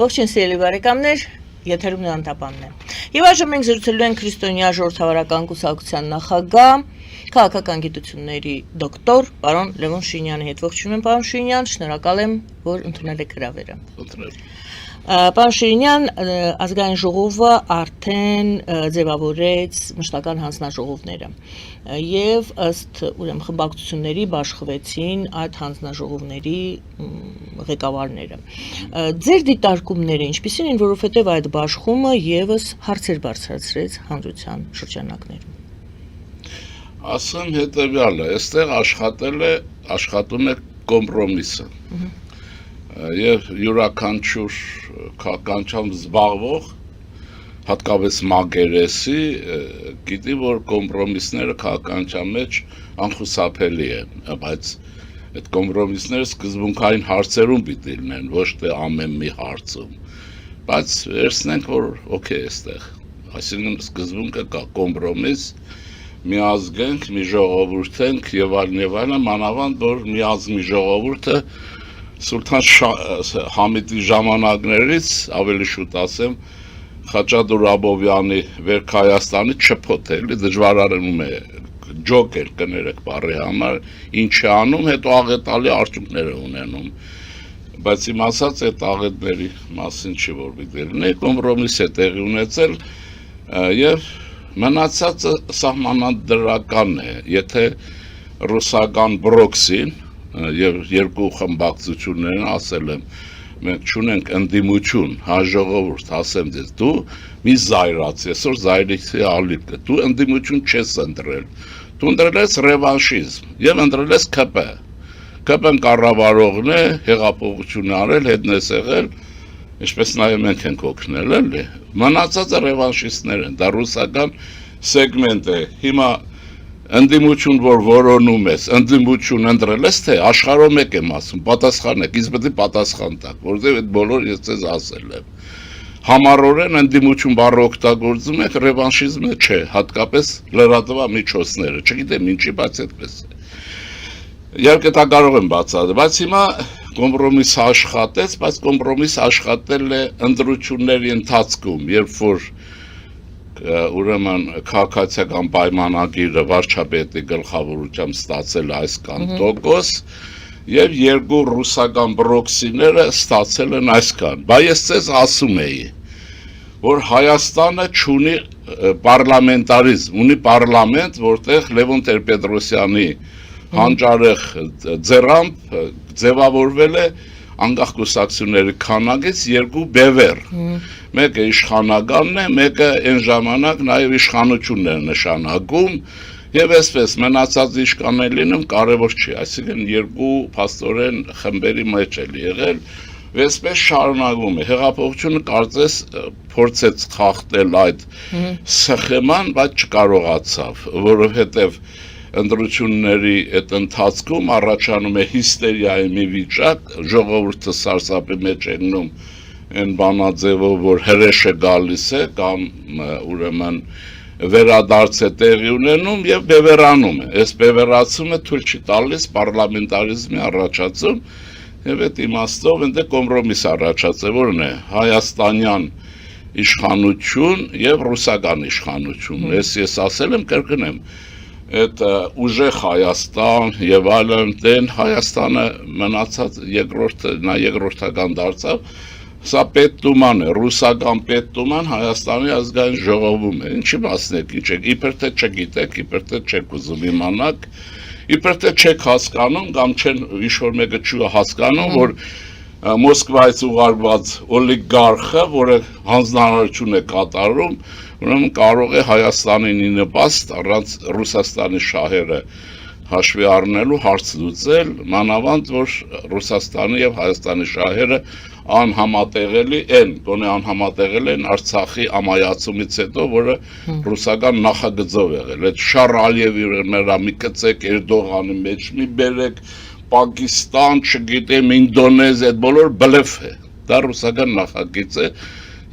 Ողջույն սիրելի բարեկամներ, եթերում Անտապանն է։ Եվ այժմ մենք զրուցելու ենք քրիստոնյա ժողովրդավարական կուսակցության նախագահ, քաղաքական գիտությունների դոկտոր պարոն Լևոն Շինյանի հետ։ Ողջունում եմ, պարոն Շինյան, շնորհակալ եմ, որ ընդունել եք հրավերը։ Պարոն Շինյան, ազգային ժողովը արդեն ձևավորեց մշտական հանձնաժողովները եւ ըստ ուրեմն խմբակցությունների բաշխվեցին այդ հանձնաժողովների ղեկավարները։ Ձեր դիտարկումները ինչպիսին են, որովհետեւ այդ բաշխումը եւս հարցեր բարձրացրեց հանրության շրջանակներում։ Ասեմ հետեւյալը, այստեղ աշխատում է կոմպրոմիսը։ Եվ յուրաքանչյուր քաղաքականությամբ զբաղվող, հատկապես մակերեսի, գիտի, որ կոմպրոմիսները քաղաքականության մեջ անխուսափելի են, բայց այդ կոմպրոմիսները սկզբունքային հարցերում պիտի լինեն, ոչ թե ամեն մի հարցում, բայց վերցնենք, որ օքեյ այստեղ, այսինքն սկզբունքը կա կոմպրոմիս, միազգենք, մի ժողովուրդ ենք եւ այլն, մանավանդ որ միազգի ժողովուրդը Սուլթան Համիդի ժամանակներից, ավելի շուտ ասեմ, Խաչատուր Աբովյանի վերք Հայաստանի չփոթելի դժվարանում է ջոկեր կներեք բառի համար, ինչ է անում, հետո աղետալի արդյունքներ է ունենում, բայց իմ ասած այդ աղետների մասին չի որ պիտի լինի, կոմպրոմիս է տեղի ունեցել եւ մնացածը սահմանադրական է, եթե ռուսական բրոքսին եւ երկու խմբակցություններն ասել եմ մենք չունենք ընդդիմություն հաջողորդ ասեմ դες դու մի զայրաց այսօր զայրիցի ալիք դու ընդդիմություն չես ընտրել դու ընտրել ես ռևանշիզմ եւ ընտրել ես ԿՊ-ն կառավարողն է հեղափոխություն արել հետնես եղել ինչպես նաեւ մենք ենք օգնել էլի մնացածը ռևանշիստներ են դա ռուսական սեգմենտ է հիմա ընդդիմություն որ որոնում ես, ընդդիմություն ընտրել ես, թե աշխարհում եք եմ ասում, պատասխանեք, իսկ պետք է պատասխան տաք, որովհետև այդ բոլոր ես ձեզ ասել եմ։ Համառորեն ընդդիմություն բառը օգտագործում եք, ռևանշիզմը չէ, հատկապես լրատվամիջոցները, չգիտեմ ինչի, բայց այդպես է։ Իհարկե դա կարող եմ բացատրել, բայց հիմա կոմպրոմիս աշխատեց, բայց կոմպրոմիս աշխատել է ընտրությունների ընթացքում, երբ որ ուրեմն քաղաքացիական պայմանագիրը վարչապետի գլխավորությամբ ստացել այսքան տոկոս եւ երկու ռուսական բրոքսիները ստացել են այսքան բայց ես ձեզ ասում էի որ Հայաստանը չունի պարլամենտարիզմ ունի պարլամենտ որտեղ Լևոն Տեր-Պետրոսյանի հանճարեղ ձեռամբ ձևավորվել է անկախ կուսակցությունների քանակից երկու բևեր մեկը իշխանականն է, մեկը այն ժամանակ նաև իշխանությունն է նշանակում եւ այսպես մնացած իշխաններ լինում կարեւոր չի, այսինքն երկու փաստորեն խմբերի մեջ է եղել, այսպես շարունակվում է։ Հեղափոխությունը կարծես փորձեց խախտել այդ սխեման, բայց չկարողացավ, որովհետեւ ընտրությունների այդ ընթացքում առաջանում է հիստերիայի մի վիճակ, ժողովուրդը սարսափի մեջ է գնում այն բանաձևով, որ հրեշ է գալիս է կամ ուրեմն վերադարձ է տեղի ունենում եւ բևեռանում է։ Այս բևեռացումը թույլ չի տալիս պարլամենտարիզմի առաջացում եւ այդ իմաստով այնտեղ կոմպրոմիս առաջացել, որն է հայաստանյան իշխանություն եւ ռուսական իշխանություն։ Ես ասել եմ կրկնեմ այդ ուժեղ Հայաստան եւ այլն դեն Հայաստանը մնացած երկրորդական դարձավ Սա պետտուման է, ռուսական պետտուման Հայաստանի ազգային ժողովում է, ինչի մասնեք իչեք, իբր թե չգիտեք, իբր թե չեք ուզում իմանաք, իբր թե չեք հասկանում, կամ չեն ինչ-որ մեկը չի հասկանում, որ Մոսկվայից ուղարկված օլիգարխը, որը հանձնարարություն է կատարում, ուրեմն կարող է Հայաստանին նպաստ առանց Ռուսաստանի շահերը հաշվի առնելու հարց լուծել, մանավանդ որ Ռուսաստանի եւ Հայաստանի շահերը անհամատեղելի են, գոնե անհամատեղել են Արցախի ամայացումից հետո, որը ռուսական նախագծով եղել։ Այդ Շար Ալիևի նրա մի կծեք Էրդողանի մեջ մի բերեք Պակիստան, չգիտեմ, Ինդոնեզիա, այդ բոլոր բլեֆ է։ Դա ռուսական նախագիծ է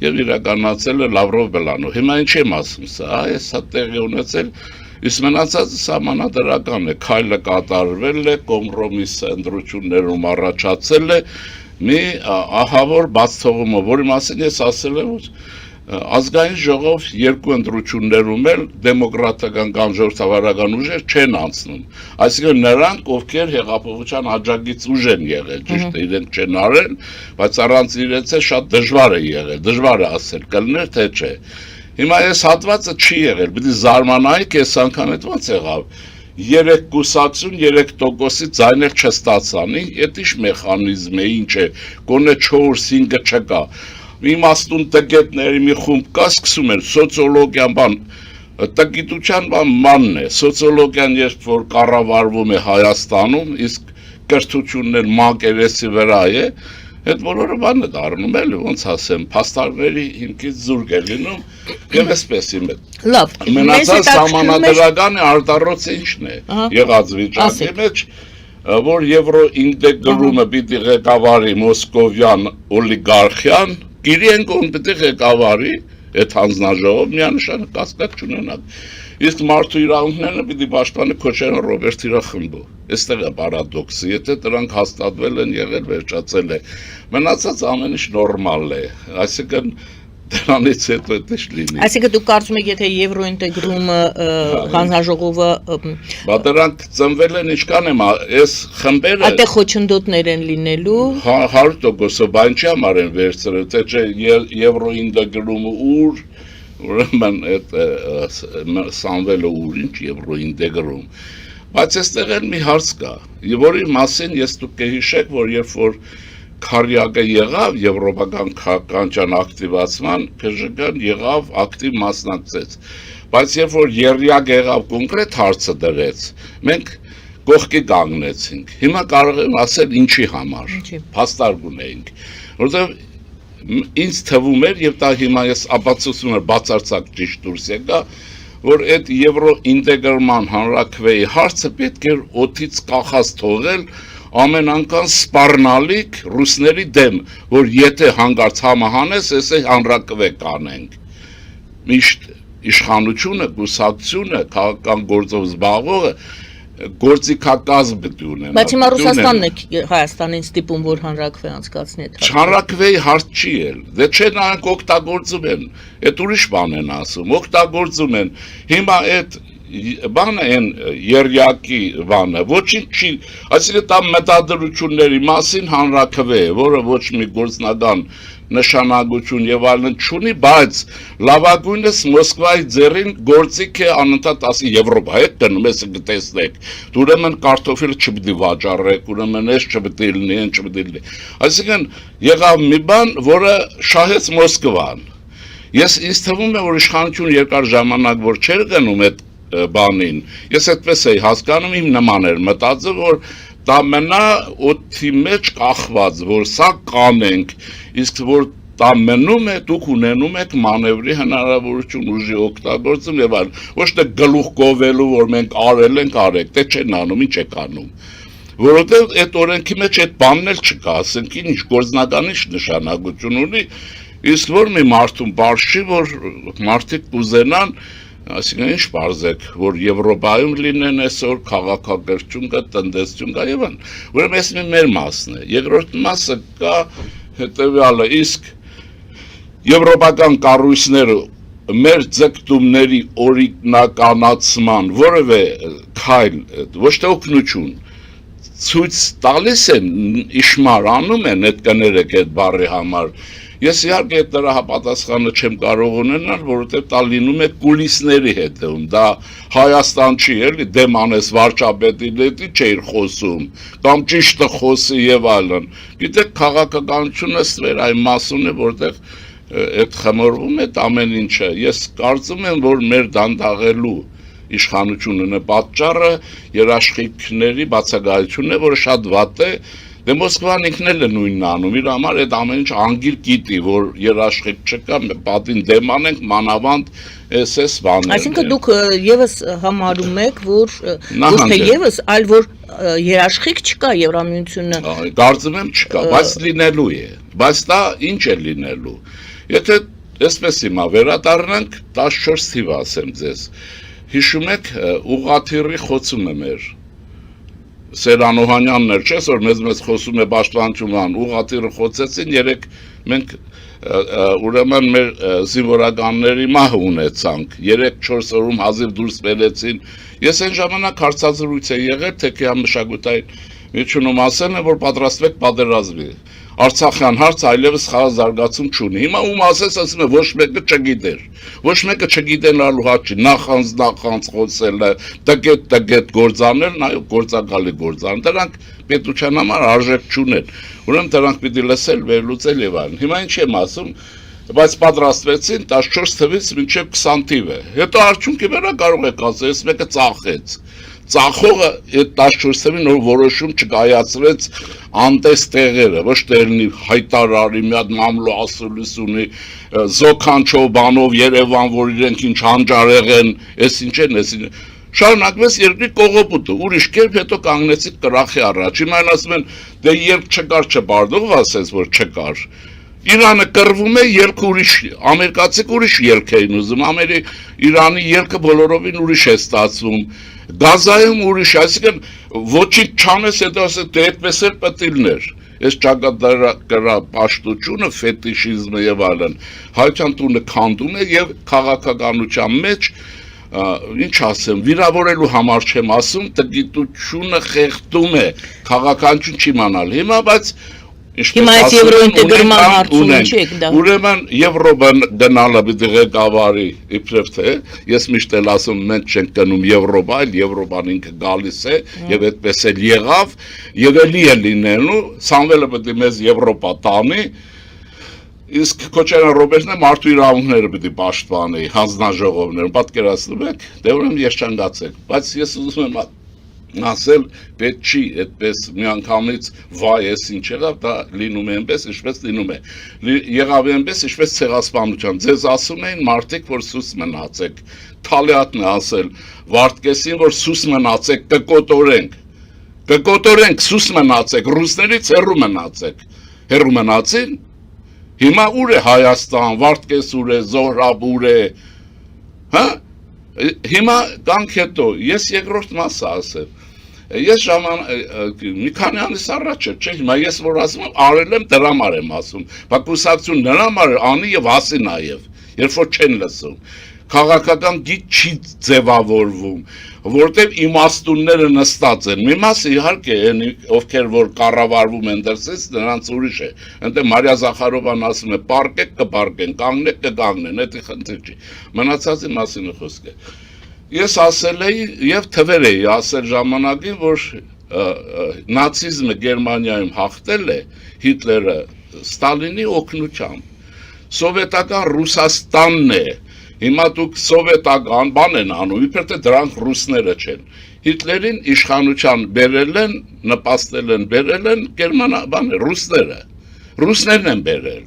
եւ իրականացել է Լավրով Բելանով։ Հիմա ինչ եմ ասում սա, սա տեղի ունեցել Իսկ մնացածը սահմանադրական է, քայլը կատարվել է, կոմպրոմիսը ընտրություններում առաջացել է մի ահավոր բաց թողումը, որի մասին ես ասել եմ, որ ազգային ժողով երկու ընտրություններում էլ դեմոկրատական կամ ժողովրդավարական ուժեր չեն անցնում։ Այսինքն նրանք, ովքեր հեղափոխության աջակից ուժ են եղել, ճիշտ է, իրենք չեն արել, բայց առանց իրենց է շատ դժվար է եղել, դժվար է ասել, կլներ թե չէ։ Հիմա այս հատվածը չի եղել, պիտի զարմանայիք, այս անգամ այդ ոնց եղավ։ 3 կուսակցություն 3%-ի ձայներ չստացան, այդ ինչ մեխանիզմ է, ինչ է, գոնե 4-5-ը չկա։ Իմաստուն տգետների մի խումբ կա, սկսում են սոցիոլոգիան բան, տգիտության բանն է, սոցիոլոգիան երբ որ կառավարվում է Հայաստանում, իսկ կրթությունն էլ մակերեսի վրա է, այդ բոլորը բանը դառնում էլ, ոնց ասեմ, փաստարկների հիմքից զուրկ է լինում, եւ այսպես իմ Լավ, մնացած համանadrական արտառոցը ինչն է, եղած վիճակի մեջ, որ եվրո ինտեգրումը պիտի ղեկավարի մոսկովյան օլիգարխիան, Կիրիենկոն պիտի ղեկավարի այդ հանձնաժողով միանշան կասկած չունենալ։ Իսկ մարդու իրավունքները պիտի պաշտպանի Քոչարյան Ռոբերտ Տիրախմբու։ Այստեղ է պարադոքսը, եթե դրանք հաստատվել են եղել, վերջացել է։ Մնացած ամեն ինչ նորմալ է, այսինքն դրանից հետո դա լինի։ Այսինքն դուք կարծում եք, եթե եվրոինտեգրումը հանձնաժողովը Բա դրանք ծնվել են ինչքան եմ, այս խմբերը այդտեղ խոչընդոտներ են լինելու 100%, բան չի համար են վերցրել, թե չէ եվրոինտեգրումը ուր, ուրեմն այդ Սամվելը ուր, ինչ եվրոինտեգրում։ Բայց այստեղ էլ մի հարց կա, որի մասին ես դուք կհիշեք, որ երբ որ Քարյակը եղավ եվրոպական քաղաքականության ակտիվացման, ՓԺԳ-ն եղավ ակտիվ մասնակցեց։ Բայց երբ որ երյակ եղավ կոնկրետ հարցը դրեց, մենք կողքի կանգնեցինք։ Հիմա կարող եմ ասել ինչի համար, փաստարկ ունեինք, որովհետև ինձ թվում էր, եւ դա հիմա ես ապացուցում եմ բացարձակ ճիշտ դուրս եկա, որ այդ եվրոինտեգրման հանրաքվեի հարցը պետք էր օդից կախած թողել ամեն անգամ սպառնալիք ռուսների դեմ, որ եթե հանգարց համահանես, էսե հանրակվե կանենք։ Միշտ իշխանությունը, կուսակցությունը, քաղաքական գործով զբաղվողը գործիքակազմ պետք է ունենա։ Բայց հիմա Ռուսաստանն է Հայաստանին ստիպում, որ հանրակվե անցկացնի այդ հարցը։ Հանրակվեի հարց չի էլ։ Դե չէ նրանք օգտագործում են, այդ ուրիշ բան են ասում, օգտագործում են։ Հիմա այդ բանը են երյակի բանը, ոչինչ չի, այսինքն դա մտադրությունների մասին հանրաքվե է, որը ոչ մի գործնական նշանակություն եւ այլն չունի, բայց լավագույնս Մոսկվայի ձեռին գործիք է անընդհատ ասի Եվրոպա հետ դնում ես կտեսնեք, ուրեմն կարտոֆիլ չպիտի վաճառեք, ուրեմն էս չպիտի լինի, այն չպիտի լինի, այսինքն եղավ մի բան, որը շահեց Մոսկվան։ Ես ինձ թվում է, որ իշխանությունը երկար ժամանակ որ չէր գնում այդ բանին, ես այդպես էի հասկանում, իմ նման էր մտածը, որ դա մնա օդի մեջ կախված, որ սա կանենք, իսկ որ դա մնում է, դուք ունենում եք մանևրի հնարավորություն ուժի օգտագործում եւ այլն, ոչ թե գլուխ գովելու, որ մենք արել ենք, արեք, դե չեն անում, ինչ եք անում։ Որովհետեւ այդ օրենքի մեջ այդ բանն էլ չկա, ասենք ինչ գործնական ինչ նշանակություն ունի, իսկ որ մի մարդուն բարձի, որ մարդիկ կուզենան Այսինքն ինչ պարզեք, որ Եվրոպայում լինեն այսօր քաղաքակրթություն կա, տնտեսություն կա եւ այլն։ Ուրեմն այս մեր մասն է։ Երկրորդ մասը կա հետեւյալը, իսկ եվրոպական կառույցները մեր ձգտումների օրինականացման որևէ քայլ, ոչ թե օգնություն, ցույց տալիս են, իշմար անում են այդ կներեք այդ բառի համար։ Ես իհարկե այդ դրա համապատասխանը չեմ կարող ունենալ, որովհետև դա լինում է կուլիսների հետևում, դա Հայաստան չի էլի, դեմ անես վարչապետի դեպի չէր խոսում, կամ ճիշտը խոսի եւ այլն։ Գիտեք, քաղաքականությունը ստվեր այն մասում է, որտեղ այդ խմորվում է ամեն ինչը։ Ես կարծում եմ, որ մեր դանդաղելու իշխանությունն է պատճառը երաշխիքների բացակայությունն է, որը շատ վատ է։ Դե Մոսկվան ինքն էլ է նույնն անում, իր համար այդ ամեն ինչ անգիր գիտի, որ երաշխիք չկա, պատին դեմ անենք, մանավանդ էս բաներն։ Այսինքն դուք եւս համարում եք, որ ոչ թե եւս, այլ որ երաշխիք չկա Եվրամիությունը։ Կարծում եմ չկա, բայց լինելու է։ Բայց դա ինչ է լինելու։ Եթե այսպես հիմա վերադառնանք 14 թիվ ասեմ ձեզ։ Հիշում եք ուղղաթիռի խոցումը մեր Սերան Օհանյանն էր, չէ՞, որ մեզ խոսում է պաշտպանություն, ուղղաթիռը խոցեցին, երեք մենք ուրեմն մեր զինվորականների մահ ունեցանք, 3-4 օրում հազիվ դուրս բերեցին։ Ես այն ժամանակ հարցազրույց էի եղել թեքեամշակութային միջունում ասել են, որ պատրաստվեք պատերազմի։ Արցախյան հարց այլևս խաղ զարգացում չունի։ Հիմա ում ասես, ասում է ոչ մեկը չգիտեր։ Ոչ մեկը չգիտենալու հաճի, նախանց խոսելը, տգետ գործանել, նայո գործակալի գործան։ Դրանք պետության համար արժեք չունեն։ Ուրեմն դրանք պիտի լսել, վերլուծել եւ այլն։ Հիմա ինչ եմ ասում, բայց պատրաստվեցին 14 թվից մինչև 20 թիվը։ Հետո արդյունքի վրա կարող եք ասել, ես մեկը ծախեց։ Ծախողը այդ 14 թվին որ որոշում չկայացրեց անտես տեղերը, ոչ տեղնի հայտարարի, մի հատ մամլո ասուլիս ունի, զոքանչով բանով Երևան, որ իրենք ինչ հանճարեղ են, ես ինչ են, ես ինչ են։ Շարունակվեց երկրի կողոպուտը, ուրիշ կերպ հետո կանգնեցիք կրախի առաջ։ Հիմա ասում են, դե երբ չկար չբարդող ասես, որ չկար։ Իրանը կռվում է ելք ուրիշ, ամերիկացիք ուրիշ ելք էին ուզում, Իրանի ելքը բոլորովին ուրիշ է ստացվում, Գազայում ուրիշ, այսինքն ոչինչ չանես, հետո ասես, դե այդպես էլ պտիլներ, այս ճակատագրա պաշտությունը, ֆետիշիզմը եւ այլն, հայության տունը քանդում է եւ քաղաքականության մեջ, ինչ ասեմ, վիրավորելու համար չեմ ասում, տգիտությունը խեղդում է, քաղաքականություն չի իմանալ, հիմա բայց Հիմա այս եվրոինտեգրման հարցում ինչ եք դա։ Ուրեմն Եվրոպան գնալը պիտի ղեկավարի իբրև թե ես միշտ էլ ասում մենք չենք գնում Եվրոպա, այլ Եվրոպան ինքը գալիս է եւ այդպես էլ եղավ եւ էլի է լինելու, Սամվելը պիտի մեզ Եվրոպա տանի, իսկ Քոչարյան Ռոբերտն է մարդու իրավունքները պիտի պաշտպանի, հանձնաժողովները, պատկերացնում եք, դե ուրեմն երջանկացեք, բայց ես ուզում եմ ասել պետք չի այդպես միանգամից վայ էս ինչ եղավ, դա լինում է այնպես, ինչպես լինում է։ Եղավ այնպես, ինչպես ցեղասպանության։ Ձեզ ասում էին մարդիկ, որ սուս մնացեք։ Թալիատն է ասել Վարդգեսին, որ սուս մնացեք, կկոտորենք, սուս մնացեք, ռուսներից հեռու մնացեք։ Հեռու մնացին։ Հիմա ուր է Հայաստան, Վարդգես ուր է, Զոհրաբ ուր է։ Հա? Հիմա կանք հետո, ես երկրորդ մասը ասեմ, ես մի քանի ամիս առաջ էր, չէ, հիմա ես որ ասում եմ, արել եմ, դրա համար եմ ասում, բակուսակցություն նրա համար անի եւ ասի նաեւ, երբ որ չեն լսում, քաղաքական գիծ չի ձևավորվում, որտեւ իմաստունները նստած են, մի մասը իհարկե են, ովքեր որ կառավարվում են դրսից, նրանց ուրիշ է, այնտեղ Մարիա Զախարովան ասում է, պարկեք կպարկեն, կանգնեք կկանգնեն, դա խնդիր չի, մնացածի մասին է խոսքը։ Ես ասել էի եւ թվեր էի ասել ժամանակին, որ նացիզմը Գերմանիայում հաղթել է Հիտլերը Ստալինի օգնությամբ։ Սովետական Ռուսաստանն է, հիմա դուք սովետական բան են անում, իբր թե դրանք ռուսները չեն։ Հիտլերին իշխանության բերել են, նպաստել են, բերել են ռուսներն են բերել։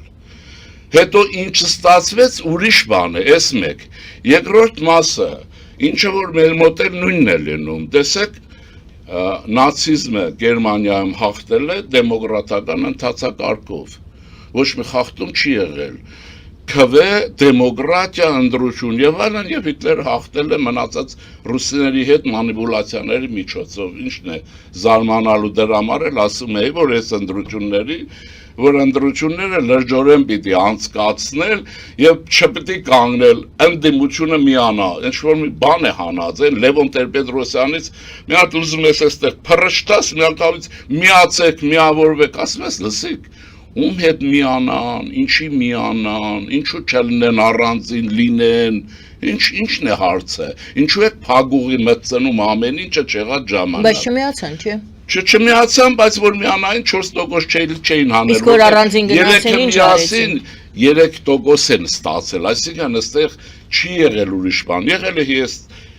Հետո ինչ ստացվեց ուրիշ բան է, էս մեկ։ Երկրորդ մասը, ինչը որ մեր մոտ էլ նույնն է լինում, տեսեք, նացիզմը Գերմանիայում հաղթել է դեմոկրատական ընթացակարգով, ոչ մի խախտում չի եղել, քվ դեմոկրատիա, ընտրություն եւ այլն, եւ Հիտլերը հաղթել է մնացած ռուսների հետ մանիպուլյացիաների միջոցով, ինչն է զարմանալու դրա համար էլ ասում էի, որ այս ընտրությունները լրջորեն պիտի անցկացնել եւ չպիտի կանգնել, ընդդիմությունը միանա, ինչ որ մի բան է հանած, Լևոն Տեր-Պետրոսյանից մի հատ ուզում ես այստեղ փռշտաս, միանգամից միացեք, միավորվեք, ասում ես լսիկ, ում հետ միանան, ինչի միանան, ինչու չլինեն առանձին լինեն, ինչն է հարցը, ինչու եք փագուղի մտցնում ամեն ինչը չեղած ժամանակ։ Բայց չմիացան, չէ։ Չմիացան, բայց որ միանային 4% չէին հանել։ Իսկ որ առանձին գնացին ինչ արեցին։ 3% են ստացել, այսինքն այստեղ չի եղել ուրիշ բան, եղել է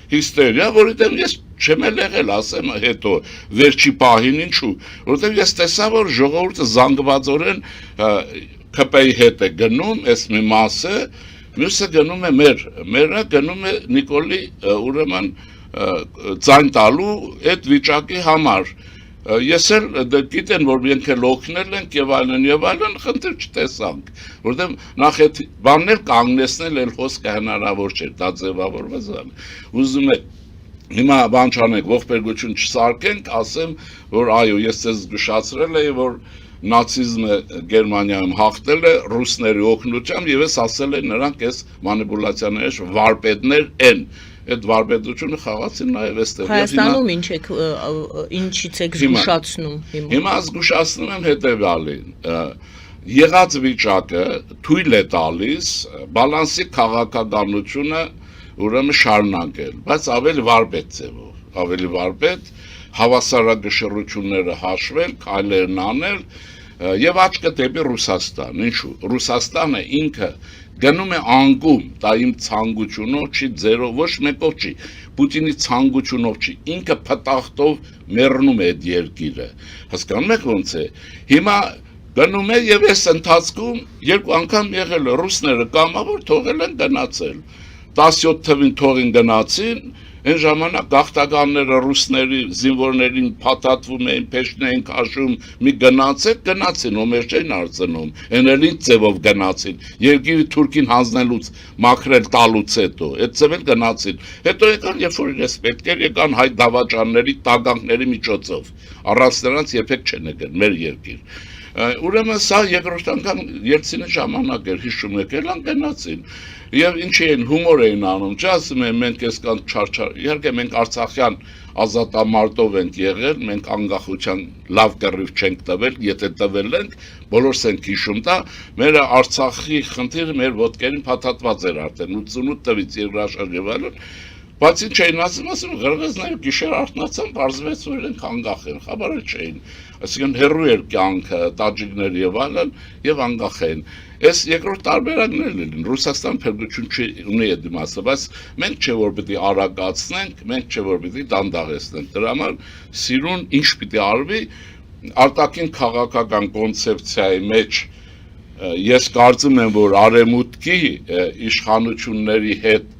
հիստերիա, որովհետև ես չեմ եղել, ասեմ հետո վերջի պահին ինչու, որովհետև ես տեսա, որ ժողովուրդը զանգվածորեն ԿՊ-ի հետ է գնում, այս մի մասը, մյուսը գնում է մերը գնում է Նիկոլի ուրեմն ձայն տալու այդ վիճակի համար։ Ես էլ գիտեն, որ մենք էլ օգնել ենք եւ այլն, խնդիր չտեսանք, որովհետեւ նախ այդ բաններ կանգնեցնել էլ խոսքը հնարավոր չէր, դա ձևավորված է։ Ուզում է Հիմա բան չանենք, ողբերգություն չսարքենք, ասեմ, որ այո, ես ձեզ զգուշացրել էի, որ նացիզմը Գերմանիայում հաղթել է ռուսների օգնությամբ եւ ես ասել եմ նրանք այս մանիպուլյացիաների վարպետներ են։ Այդ վարպետությունը խաղացին նաեւ այստեղ։ Հայաստանում ինչից եք զգուշացնում հիմա։ Հիմա զգուշացնում եմ հետեւյալին։ Եղած վիճակը թույլ է տալիս բալանսի քաղաքականությունը ուրեմն շարունակել, բայց ավելի վարպետ ձևով, ավելի վարպետ, հավասարակշռությունները հաշվել, քայլերն անել եւ աչքը դեպի Ռուսաստան։ Ինչու՞։ Ռուսաստանը ինքը գնում է անկում, դա իմ ցանկությունով չի, ձերով ոչ մեկով չի, Պուտինի ցանկությունով չի, ինքը փտախտով մեռնում է այդ երկիրը։ Հասկանում եք ոնց է։ Հիմա գնում է եւ այս ընթացքում երկու անգամ եղել է ռուսները կամավոր թողել են գնացել։ 17 թվին թողին գնացին, այն ժամանակ գաղթականները ռուսների զինվորներին փաթաթվում էին, փեշն էին քաշում, մի գնացին, ոմեր չէին արցնում, էնելի ձևով գնացին, երկիրը Թուրքին հանձնելուց, մաքրել տալուց հետո, այդ ձևել գնացին, հետո եկան, երբ որ իրենց պետք էր, եկան հայ դավաճանների, տագանքների միջոցով, առանց նրանց երբեք չեն եկել մեր երկիր։ Ուրեմն սա երկրորդ անգամ Ելցինի ժամանակ էր, հիշում եք, ելան գնացին։ Եվ ինչի են հումոր էին անում, չասում են մենք այսքան չարչար, իհարկե մենք Արցախյան ազատամարտով ենք եղել, մենք անկախության լավ կռիվ չենք տվել, եթե տվել ենք, բոլորս ենք հիշում դա, մեր Արցախի խնդիրը մեր ոտքերին փաթաթված էր արդեն 88 թվից երկրաշարժ եւ այլն, բայց ինչ էին ասում ղրղեզները գիշեր արթնացան, բարձվեց որ իրենք անկախ են, խաբարը չէին, այսինքն հերրու էր կյանքը, տաջիկներ եւ այլն եւ անկախ են։ Այս երկրորդ տարբերակն էլ են, Ռուսաստան փրկություն չունի այդ իմաստը, բայց մենք չէ որ պիտի արագացնենք, մենք չէ որ պիտի դանդաղեցնենք։ Դրա համար սիրուն ինչ պիտի արվի արտաքին քաղաքական կոնցեպցիայի մեջ ես կարծում եմ որ արևմուտքի իշխանությունների հետ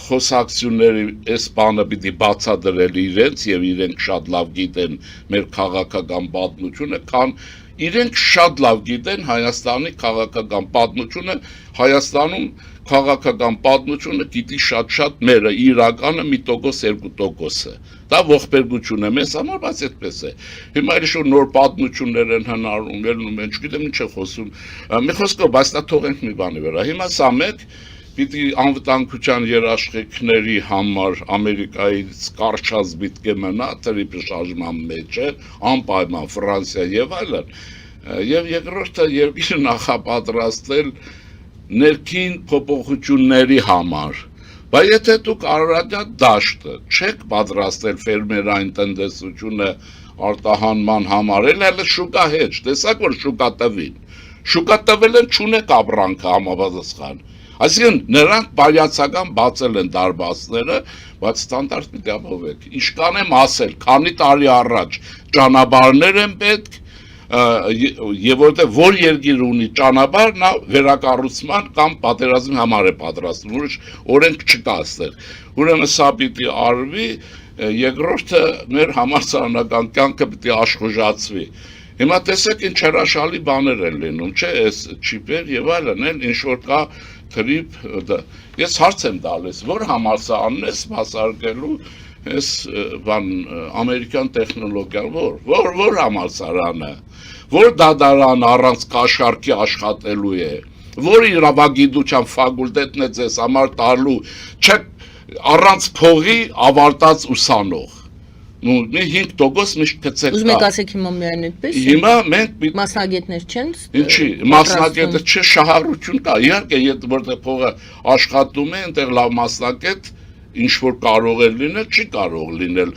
խոսակցությունների այս բանը պիտի բացատրել իրենց եւ իրենք շատ լավ գիտեն մեր քաղաքական պատմությունը, քան իրենք շատ լավ գիտեն Հայաստանի քաղաքական պատմությունը, Հայաստանում քաղաքական պատմությունը գիտի շատ մերը իրականը 1%, 2%-ը։ Դա ողբերգություն է մեզ համար, բայց այդպես է։ Հիմա ինչ-որ նոր պատմություններ են հնարում, ելնում են, չգիտեմ ինչ է խոսում։ Մի խոսքով, բայց դա թողենք մի բանի վրա։ Հիմա սա մեկ պիտի անվտանգության երաշխիքների համար Ամերիկայից կարճած պիտի մնա տրիպլ շարժման մեջ է, անպայման Ֆրանսիա եւ այլն։ Եվ երկրորդը երկիրը նախապատրաստել ներքին փոփոխությունների համար։ Բայց եթե դուք Արարատյան դաշտը չեք պատրաստել ֆերմերային տնտեսությունը արտահանման համար, էլ շուկա հետ, տեսակ որ շուկա տվին։ Շուկա տվել են չունեք ապրանքը համապատասխան։ Այսինքն նրանք բարյացական բացել են դարբասները, բայց ստանդարտ պիտի ապահովեք։ Ինչքան եմ ասել, քանի տարի առաջ ճանապարհներ են պետք, եւ որտեղ որ երկիր ունի ճանապարհ, նա վերակառուցման կամ պատերազմի համար է պատրաստվում, ուրիշ օրենք չկա այստեղ։ Ուրեմն սա պիտի արվի, երկրորդը մեր համալսարանական կյանքը պիտի աշխուժացվի։ Հիմա տեսեք ինչ հրաշալի բաներ են լինում, չէ՞, այս չիպեր եւ այլն են, ինչ որ կա թրիփ, ես հարց եմ տալիս, որ համալսարանն է սպասարկելու այս բան ամերիկյան տեխնոլոգիան, որ համալսարանը, որ դատարան առանց կաշառքի աշխատելու է, որ իրավագիտության ֆակուլտետն է ձեզ համար տալու, չէ, առանց փողի ավարտած ուսանող։ Մի 5% միշտ գցեք կա։ Ուզում եք ասեք հիմա միայն այդպես։ Հիմա մենք մասնագետներ չեն։ Ինչի, մասնագետը չէ, շահառություն կա։ Իհարկե, որտեղ փողը աշխատում է, այնտեղ լավ մասնագետ ինչ որ կարող է լինել, չի կարող լինել,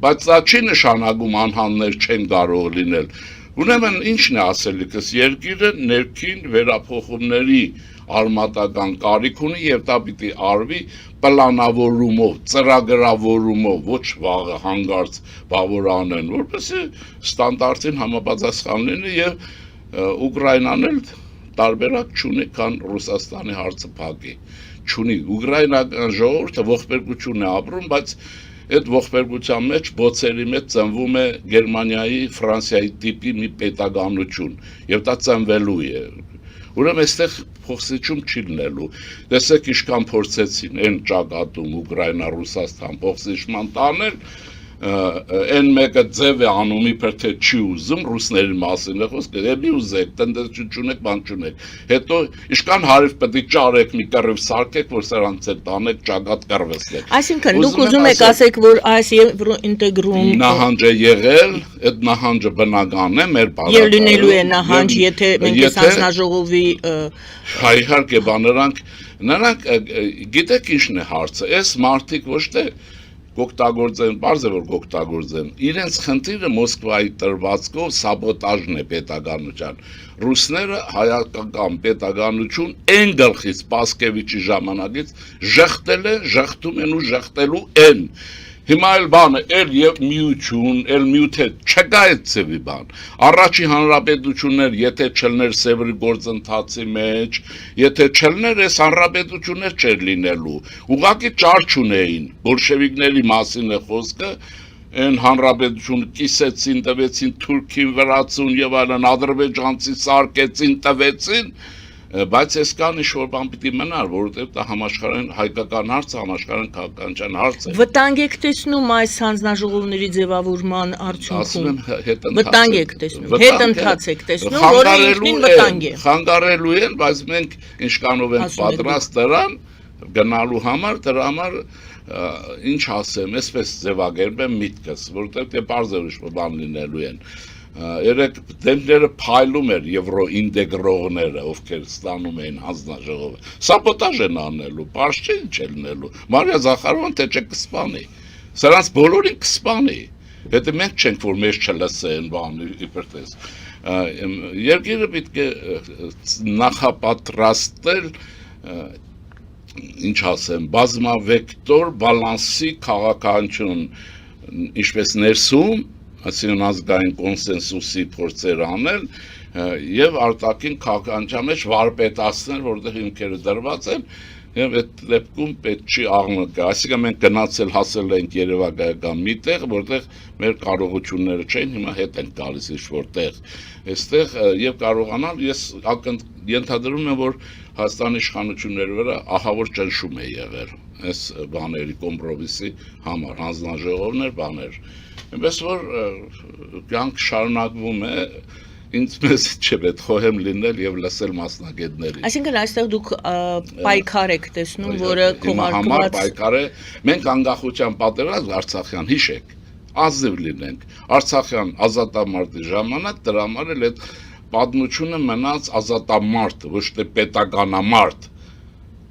բայց դա չի նշանակում անհաններ չեն կարող լինել։ Ուրեմն ինչն է ասելիքս, երկիրը ներքին վերափոխումների արմատական կարիք ունի եւ դա պիտի արվի պլանավորումով, ծրագրավորումով, ոչ վաղը հանգարց բավոր անեն, որպեսզի ստանդարտին համապատասխան լինի եւ Ուկրաինան էլ տարբերակ չունի, քան Ռուսաստանի հարցը փակի։ Չունի Ուկրաինական ժողովուրդը ողբերգություն է ապրում, բայց այդ ողբերգության մեջ բոցերի մեջ ծնվում է Գերմանիայի, Ֆրանսիայի տիպի մի պետականություն եւ դա ծնվելու է։ Ուրեմն այստեղ փոխսիջում չի լինելու։ Տեսեք ինչքան փորձեցին այն ճակատում Ուկրաինա, Ռուսաստան փոխսիջման տանել, այն մեկը ձև է անում իբր թե չի ուզում ռուսների մասին է խոսքը, դեպի ուզեք, տնտեսություն չունեք, բան չունեք։ Հետո ինչքան հարիվ պետք է ճարեք մի կռիվ սարքեք, որ սրանց հետ տանեք ճակատ կռվեցնեք։ Այսինքն դուք ուզում եք ասեք, որ այս եվրոինտեգրում նահանջ է եղել, այդ նահանջը բնական է մեր բարակը։ Եվ լինելու է նահանջ, եթե մենք այս հանձնաժողովի իհարկե նրանք գիտեք ինչն է հարցը, այս մարդիկ ոչ թե գոկտագործեն, բարձ է որ գոկտագործեն, իրենց խնդիրը Մոսկվայի տրվածքով սաբոտաժն է պետականության։ Ռուսները հայկական պետականություն այն գլխից Պասկևիչի ժամանակից ժխտում են ու ժխտելու են։ Հիմա էլ բանը, էլ եւ միություն, էլ միութ է, չկա այդ ծևի բան։ Առաջի հանրապետություններ, եթե չլներ Սևրի գործընթացի մեջ, եթե չլներ այս հանրապետություններ չէր լինելու։ Ուղղակի ճար չունեին, բոլշևիկների մասին է խոսքը, այն հանրապետությունը կիսեցին, տվեցին թուրքին, վրացուն եւ այլն, ադրբեջանցի սարկեցին, տվեցին, բայց այս կան ինչ-որ բան պիտի մնար, որովհետև դա համաշխարհային հայկական հարց է, համաշխարհային քաղաքականության հարց է։ Վտանգ եք տեսնում այս հանձնաժողովների ձևավորման արդյունքում։ Վտանգ եք տեսնում, հետընթաց եք տեսնում, որը ինքնին վտանգ է։ Խանգարելու են, բայց մենք ինչքանով ենք պատրաստ դրան գնալու համար, դրա համար ինչ ասեմ, այսպես ձևակերպեմ միտքս, որովհետև դե բարձ է ուրիշ բան լինելու են։ Երեք դեմքները փայլում էր եվրոինտեգրողները, ովքեր ստանում էին հանձնաժողովը։ Սաբոտաժ են անելու, բարձ չէ ինչ է լինելու։ Մարիա Զախարովան թե չէ կսպանի։ Սրանց բոլորին կսպանի։ Հետո մենք չենք որ մեզ չլսեն բանը իբր տես։ Երկիրը պետք է նախապատրաստել ինչ ասեմ, բազմավեկտոր բալանսի քաղաքականություն, ինչպես ներսում, այսինքն ազգային կոնսենսուսի փորձեր անել եւ արտաքին քաղաքականության մեջ վարպետացնել, որտեղ հիմքերը դրված են եւ այդ դեպքում պետք չի աղմկա։ Այսինքն մենք գնացել հասել ենք երևակայական մի տեղ, որտեղ մեր կարողությունները չեն, հիմա հետ են գալիս ինչ-որտեղ։ Այստեղ եւ կարողանալ ես ենթադրում եմ, որ Հայաստանի իշխանությունների վրա ահավոր ճնշում է եղել այս բաների կոմպրոմիսի համար, հանձնաժողովներ, բաներ։ Այնպես որ կյանք շարունակվում է, ինձ մեզ չէ պետք խոհեմ լինել եւ լսել մասնագետներին։ Այսինքն այստեղ դուք պայքար եք տեսնում, որը համար պայքար է, մենք անկախության պատերազմ Արցախյան հիշեք, ազնիվ լինենք։ Արցախյան ազատամարտի ժամանակ դրա համար էլ այդ պատմությունը մնաց ազատամարտ, ոչ թե պետականամարտ։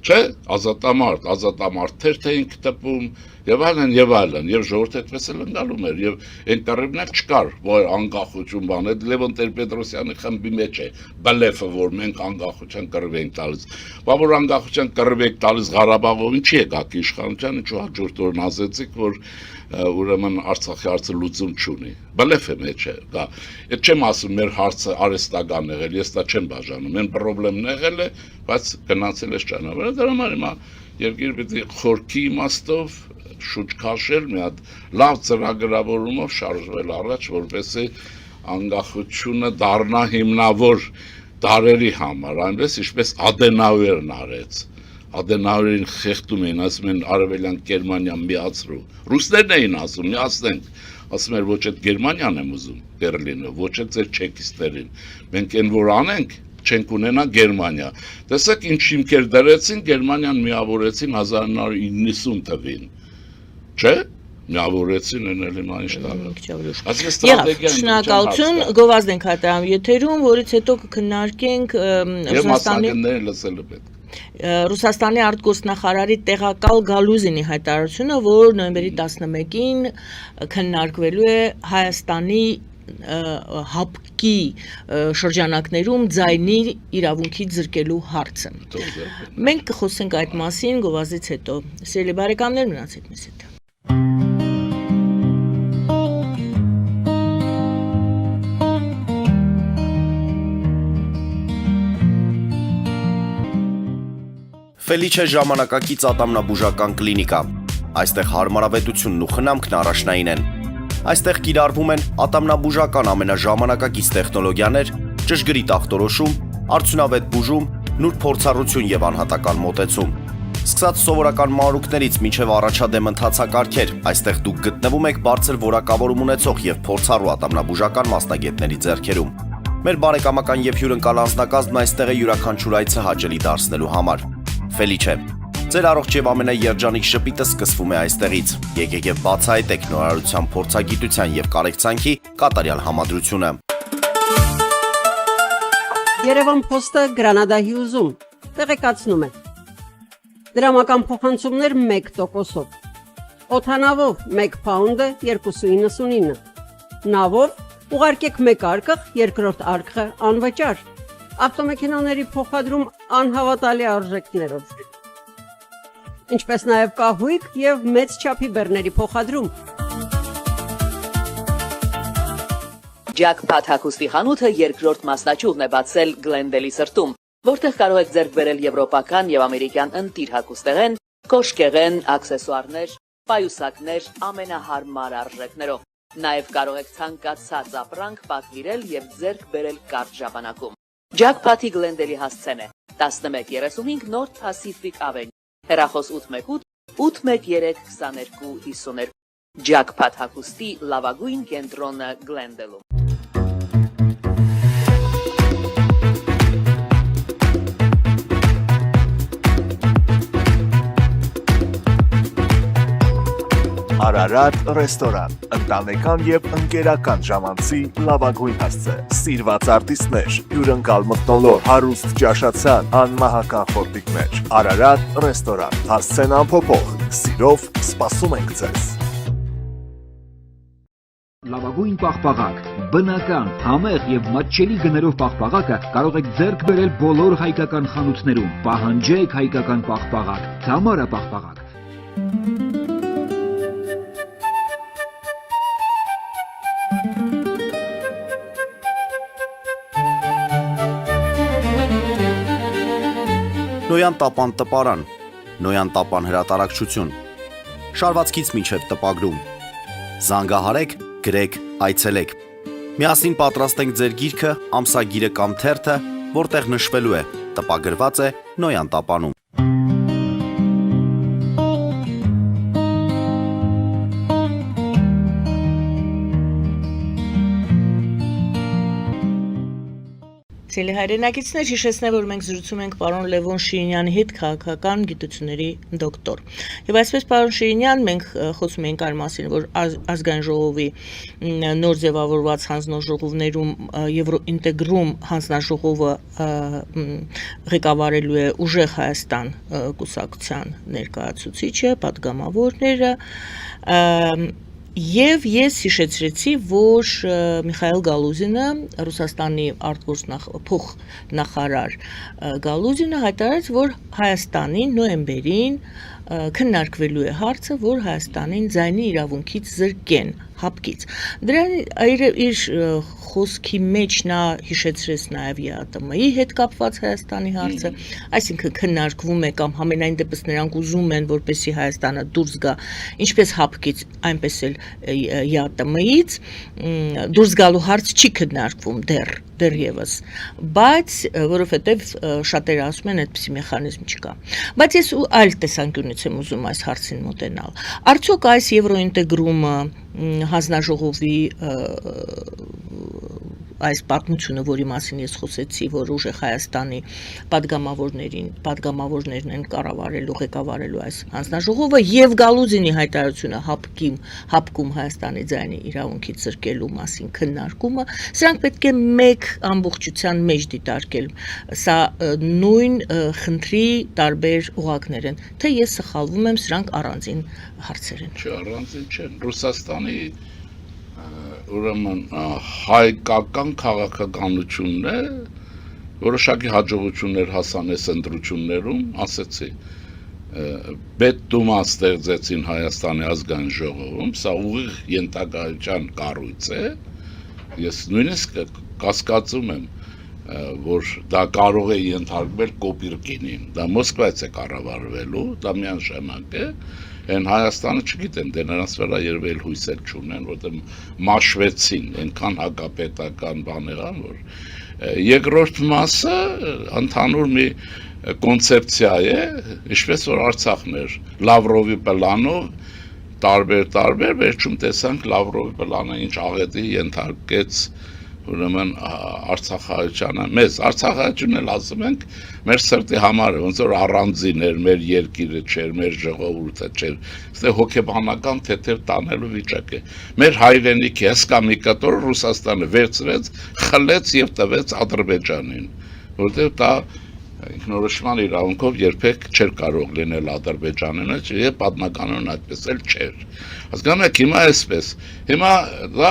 Չէ, ազատամարտեր էին տպում եւ այլն, եւ ժողովուրդը այդպես էլ ընկալում էր եւ այն կռիվներ չկար, որ անկախություն բան է, Լևոն Տեր-Պետրոսյանի խմբի մեջ է բլեֆը, որ մենք անկախության կռիվ ենք տալիս։ Բա որ անկախության կռիվ եք տալիս Ղարաբաղով, ինչի եկաք իշխանության, ինչու հաջորդ օրն ասեցիք, որ ուրեմն Արցախի հարցը լուծում չունի։ Բլեֆ է մեջ է, դա։ Այդ չեմ ասում մեր հարցը արհեստական եղել, ես դա չեմ բաժանում, այն խնդրեմն եղել է, բայց գնացել է ճանապարհը, դրա համար հիմա երկիրը պետք է խորքի իմաստով շուտ քաշել, մի հատ լավ ծրագրավորումով շարժվել առաջ, որպեսզի անկախությունը դառնա հիմնավոր տարերի համար, այնպես ինչպես Ադենաուերն արեց։ Ադենաուերին խեղդում էին, ասում են Արևելյան Գերմանիան միացրու։ Ռուսներն էին ասում, միացնենք։ Ասում էր ոչ այդ Գերմանիան եմ ուզում, Բերլինը, ոչ այդ ձեր չեկիստերին։ Մենք այն որ անենք, չենք ունենա Գերմանիա։ Տեսեք ինչ հիմքեր դրեցին, Գերմանիան միավորեցին 1990 թվին։ Չէ՞։ Միավորեցին են հիմա ինչ տալը։ Շնորհակալություն, գովազդ ենք հայտարարում եթերում, որից հետո կքննարկենք Ռուսաստանի արտգործնախարարի տեղակալ Գալուզինի հայտարարությունը, որ նոյեմբերի 11-ին քննարկվելու է Հայաստանի հապկի շրջանակներում ձայնի իրավունքի ձրկելու հարցը։ Մենք կխոսենք այդ մասին գովազդից հետո։ Սիրելի բարեկամներ, մնացեք մեզ հետ։ Ֆելիչե ժամանակակից ատամնաբուժական կլինիկա։ Այստեղ հարմարավետությունն ու խնամքն առաջնային են։ Այստեղ կիրառվում են ատամնաբուժական ամենաժամանակակից տեխնոլոգիաներ, ճշգրիտ ախտորոշում, արդյունավետ բուժում, նուրբ փորձառություն եւ անհատական մոտեցում։ Սկսած սովորական մանրուքներից մինչև առաջադեմ ընթացակարգեր, այստեղ դուք գտնվում եք բարձր որակավորում ունեցող եւ փորձառու ատամնաբուժական մասնագետների ձեռքերում։ Մեր բարեկամական եւ հյուրընկալ անձնակազմն այստեղ է յուրաքանչյուր այցը հաճելի դարձնելու համար։ Ֆելիչե, ձեր առողջ եւ ամենաերջանիկ շպիտը սկսվում է այստեղից։ Եկեք եւ բացահայտեք նորարարության փորձագիտության եւ կարեկցանքի կատարյալ համադրությունը։ Երևան Փոստը Գրանադա Հյուզում տեղեկացնում է։ Դրամական փոխանցումներ 1%-ով։ Օդանավով 1 պաունդը 2.99։ Նավով ուղարկեք 1 արկղ, երկրորդ արկղը անվճար։ Ավտոմեքենաների փոխադրում անհավատալի արժեքներով։ Ինչպես նաև կահույք եւ մեծ չափի բեռների փոխադրում։ Ջաքփաթ հագուստի խանութը երկրորդ մասնաճյուղն է բացել Գլենդելի սրտում, որտեղ կարող եք ձեռք բերել եվրոպական եւ ամերիկյան ընտիր հագուստեղեն, կոշկեղեն, աքսեսուարներ, պայուսակներ ամենահարմար արժեքներով։ Նաև կարող եք ցանկացած ապրանք պատվիրել եւ ձեռք բերել կարճ ժամանակում։ Ջաքփաթի Գլենդելի հասցեն է 1135 North Pacific Avenue, հեռախոս 818 813 2252։ Ջաքփաթ հագուստի լավագույն կենտրոնը Գլենդելում։ Արարատ ռեստորան, ընտանեկան եւ ընկերական ժամանցի լավագույն հասցե, սիրված արտիստներ, հյուրընկալ մթնոլորտ, հարուստ ճաշացան, անմահական խորտիկներ, Արարատ ռեստորան, հասցեն անփոփոխ, սիրով սպասում ենք ձեզ։ Լավագույն պաղպաղակ, բնական, համեղ եւ մատչելի գներով պաղպաղակը կարող եք ձեռք բերել բոլոր հայկական խանութներում։ Պահանջեք հայկական պաղպաղակ, Թամարա պաղպաղակ։ Նոյան տապան տպարան, Նոյան տապան հրատարակչություն, շարվածքից մինչև տպագրում, զանգահարեք, գրեք, այցելեք, միասին պատրաստենք ձեր գիրքը, ամսագիրը կամ թերթը, որտեղ նշվելու է, տպագրված է Նոյան տապանում։ Սիրելի հայրենակիցներ, հիշեցնեմ, որ մենք զրուցում ենք պարոն Լևոն Շիրինյանի հետ, քաղաքական գիտությունների դոկտոր։ Եվ այսպես պարոն Շիրինյան, մենք խոսում ենք այն մասին, որ ազգային ժողովի նոր ձևավորված հանձնաժողովներում Եվրոինտեգրում հանձնաժողովը ղեկավարելու է Ուժեղ Հայաստան կուսակցության ներկայացուցիչը, падգամավորները, Եվ ես հիշեցրեցի, որ Միխայել Գալուզինը, Ռուսաստանի փոխնախարար Գալուզինը հայտարարեց, որ Հայաստանին նոյեմբերին քննարկվելու է հարցը, որ Հայաստանին ձայնի իրավունքից զրկեն, հապկից։ Դրան իր խոսքի մեջ նա հիշեցրեց նաև ԵԱՏՄ-ի հետ կապված Հայաստանի հարցը, այսինքն քննարկվում է կամ համենայն դեպս նրանք ուզում են, որպեսզի Հայաստանը դուրս գա, ինչպես հապկից, այնպես էլ ԵԱՏՄ-ից, դուրս գալու հարց չի քննարկվում դեռևս, բայց որովհետև շատերը ասում են, այդպիսի մեխանիզմ չկա։ Բայց ես այլ տեսանկյունից եմ ուզում այս հարցին մոտենալ։ Արդյոք այս Եվրոինտեգրումը հանձնաժողովի այս պատմությունը, որի մասին ես խոսեցի, որ Ուժեղ Հայաստանի падգամավորներն են կառավարելու, ղեկավարելու այս հանձնաժողովը եւ Գալուզինի հայտարարությունը հապկում Հայաստանի ձայնի իրավունքից զրկելու մասին քննարկումը, սրանք պետք է մեկ ամբողջության մեջ դիտարկել։ Սա նույն խնդրի տարբեր օղակներ են, թե ես սխալվում եմ, սրանք առանձին հարցեր են։ Չէ, առանձին չեն։ Ռուսաստանի ուրեմն հայկական քաղաքականությունն է, որոշակի հաջողություններ հասան այս ընտրություններում, ասեցի, Պետդումա ստեղծեցին Հայաստանի ազգային ժողովում, սա ուղիղ ենթակայության կառույց է, ես նույնիսկ կասկածում եմ, որ դա կարող է ենթարկվել Կոպիրկինին, դա Մոսկվայից է կառավարվելու, դա միանշանակ է, Են Հայաստանը չգիտեմ, դե նրանց վրա երբել հույսեր չունեն, որտեղ մաշվեցին, այնքան հակապետական բաներ ան, որ Երկրորդ մասը ընդհանուր մի կոնցեպցիա է, ինչպես որ Արցախն էր Լավրովի պլանով տարբեր վերջում տեսանք Լավրովի պլանը ինչ աղետի ենթարկեց ուրեմն Արցախահայությանը մեզ Արցախահայությունն էլ ասում ենք մեր սրտի համար ոնց որ առանձին էր մեր երկիրը չէր մեր ժողովուրդը չէր այստեղ հոգեբանական թեթև տանելու վիճակ է մեր հայրենիքի հսկա մի կտոր Ռուսաստանը վերցրեց խլեց եւ տվեց Ադրբեջանին որտեղ դա ինքնորոշման իրավունքով երբեք չէր կարող լինել Ադրբեջանին, եւ պատմականորեն այդպես էլ չէր։ Հասկանում եք, հիմա այսպես, հիմա դա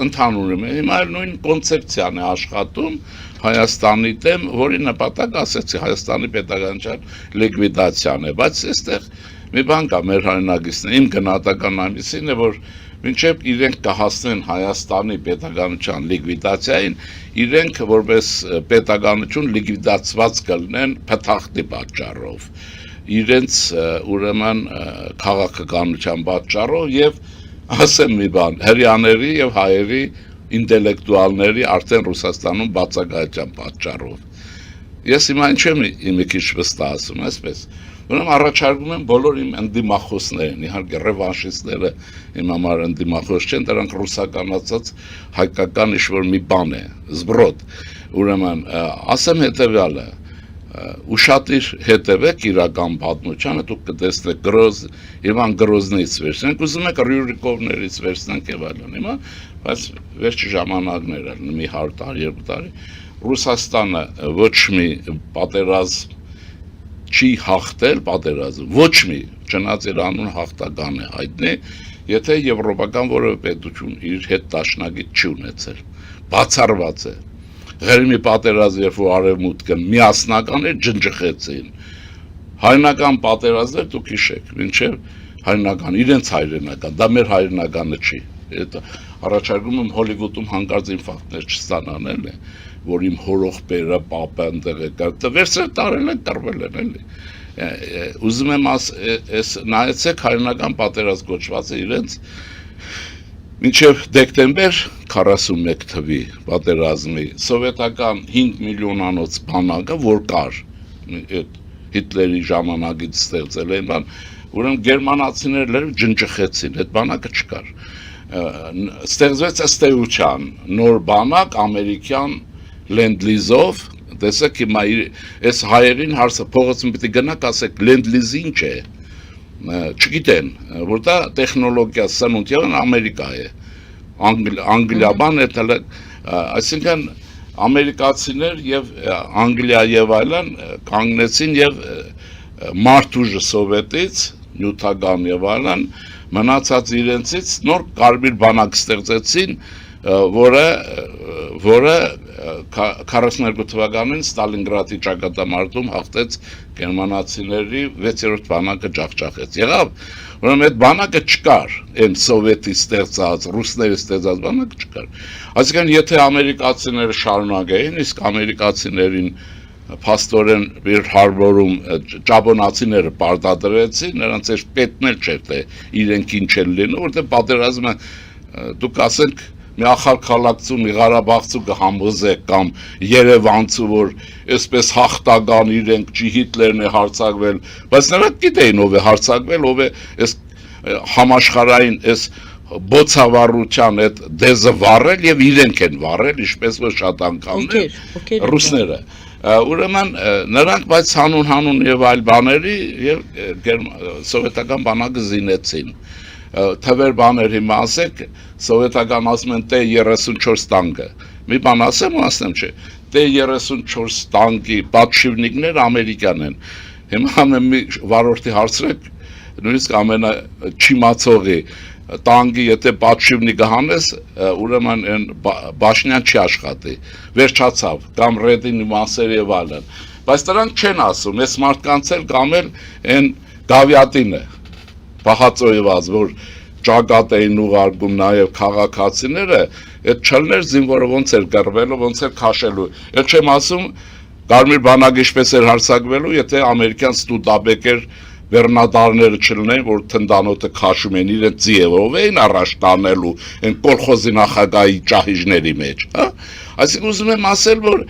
ընդհանուր է, հիմա նույն կոնցեպցիան է աշխատում Հայաստանի դեմ, որի նպատակ ասեցի Հայաստանի պետականության լիկվիդացիան է, բայց այստեղ մի բան կա մեր հայրենագիցն, իմ գնահատական այնպեսին է, որ մինչև իրենք կհասնեն Հայաստանի պետականության լիկվիդացիային, իրենք որպես պետականություն լիկվիդացված կլինեն փթախտի պատճառով, իրենց ուրեմն քաղաքականության պատճառով եւ ասեմ մի բան, հрьяաների եւ հայերի ինտելեկտուալների արդեն Ռուսաստանում բացակայության պատճառով։ Ես հիմա ինչ եմ մի քիչ վստահ ասում, այսպես Ուրեմն առաջարկում եմ բոլոր իմ ընդդիմախոսներին, իհարկե ռևանշիստները իմ համար ընդդիմախոս չեն, դրանք ռուսականացած հայկական ինչ-որ մի բան է, զբրոդ։ Ուրեմն ասեմ հետևյալը, ուշադիր հետևեք իրական պատմությանը, դուք կտեսնեք Իվան Գրոզնից վերցնենք, ուզում եք Ռյուրիկովներից վերցնենք եւ այլն, հիմա, բայց վերջի ժամանակներ էլ մի 100 տարի, 2 տարի Ռուսաստանը ոչ մի պատերազմ չի հաղթել պատերազմ, ոչ մի, չնայած իր անուն հաղթական է հայտնի, եթե եվրոպական որևէ պետություն իր հետ դաշնակից չի ունեցել, բացառված է, Ղրիմի պատերազմ, երբ որ արևմուտքը միասնական էր, ջնջխեցին, հայրենական պատերազմներ դուք հիշեք, մինչև հայրենական, իրենց հայրենական, դա մեր հայրենականը չի, առաջարկում եմ Հոլիվուդում հանկարծ ինֆարկտներ չստանան էլի, որ իմ հորողբերը պապը ընդեղ է կար, վերցրել տարել են, տրվել են էլի, ուզում եմ նայեցեք հայրենական պատերազմ կոչված է իրենց, մինչև դեկտեմբեր 41 թվի պատերազմի սովետական 5 միլիոնանոց բանակը, որ կար Հիտլերի ժամանակից ստեղծել են բան, ուրեմն գերմանացիները ջնջխեցին, այդ բանակը չկար, ստեղծվեց ըստ էության նոր բանակ ամերիկյան լենդլիզով, տեսեք հիմա այս հայերին հարցը փողոցում պիտի գնաք ասեք լենդլիզը ինչ է, չգիտեն, որ դա տեխնոլոգիա սնունդյան Ամերիկա է, Անգլիաբան է, այսինքն ամերիկացիներ եւ Անգլիա եւ այլն կանգնեցին եւ մարդուժը սովետից, նյութական եւ այլն մնացած իրենցից նոր կարմիր բանակ ստեղծեցին, որը 42 թվականին Ստալինգրադի ճակատամարտում հաղթեց գերմանացիների 6-րդ բանակը ջախջախեց։ Եղավ, ուրեմն այդ բանակը չկար, այն սովետի ստեղծած, ռուսների ստեղծած բանակը չկար։ Այսինքն, եթե ամերիկացիները շարունակեին, իսկ ամերիկացիներին փաստորեն իր հարբորում ճապոնացիները պարտադրեցին, նրանց էր պետն էլ չէր, թե իրենք ինչ են լինում, որտեղ պատերազմը դուք ասենք մի ախալքալակցու, մի Ղարաբաղցու կհամոզեք կամ Երևանցու, որ այսպես հաղթական իրենք չի Հիտլերն է հարձակվել, բայց նրանք գիտեին ով է հարձակվել, ով է այս համաշխարհային այս բոցավառության այդ դեզը վառել եւ իրենք են վառել, ինչպես որ շատ անգամներ ռուսները։ Ուրեմն նրանք բայց հանուն եւ այլ բաների եւ սովետական բանակը զինեցին։ Թվեր բաներ հիմա ասեք, սովետական ասում են T-34 տանկը, մի բան ասեմ ու ասեմ չէ, T-34 տանկի պատշիվնիկներ ամերիկյան են, հիմա մի վարորդի հարցրեք, նույնիսկ չիմացողի տանկի եթե պատշիվնիկը հանես, ուրեմն բաշնյան չի աշխատի, վերջացավ, կամ ռեդինի մասեր եւ այլն, բայց դրանք չեն ասում, այս մարդկանց էլ կամ էլ են գավիատին է, պահածոյված, որ ճակատ էին ուղարկում նաև քաղաքացիները, այդ չլներ զինվորը ոնց էր կռվելու, ոնց էր քաշելու։ Այդ չեմ ասում, կարմիր բանակը ինչպես էր հարձակվելու, եթե ամերիկյան ստուդաբեկեր բեռնադարները չլնեին, որ թնդանոթը քաշում են իրենց ձիևով էին առաջ տանելու, այն կոլխոզի նախագահի ճահիժների մեջ, հա։ Այսինքն ուզում եմ ասել, որ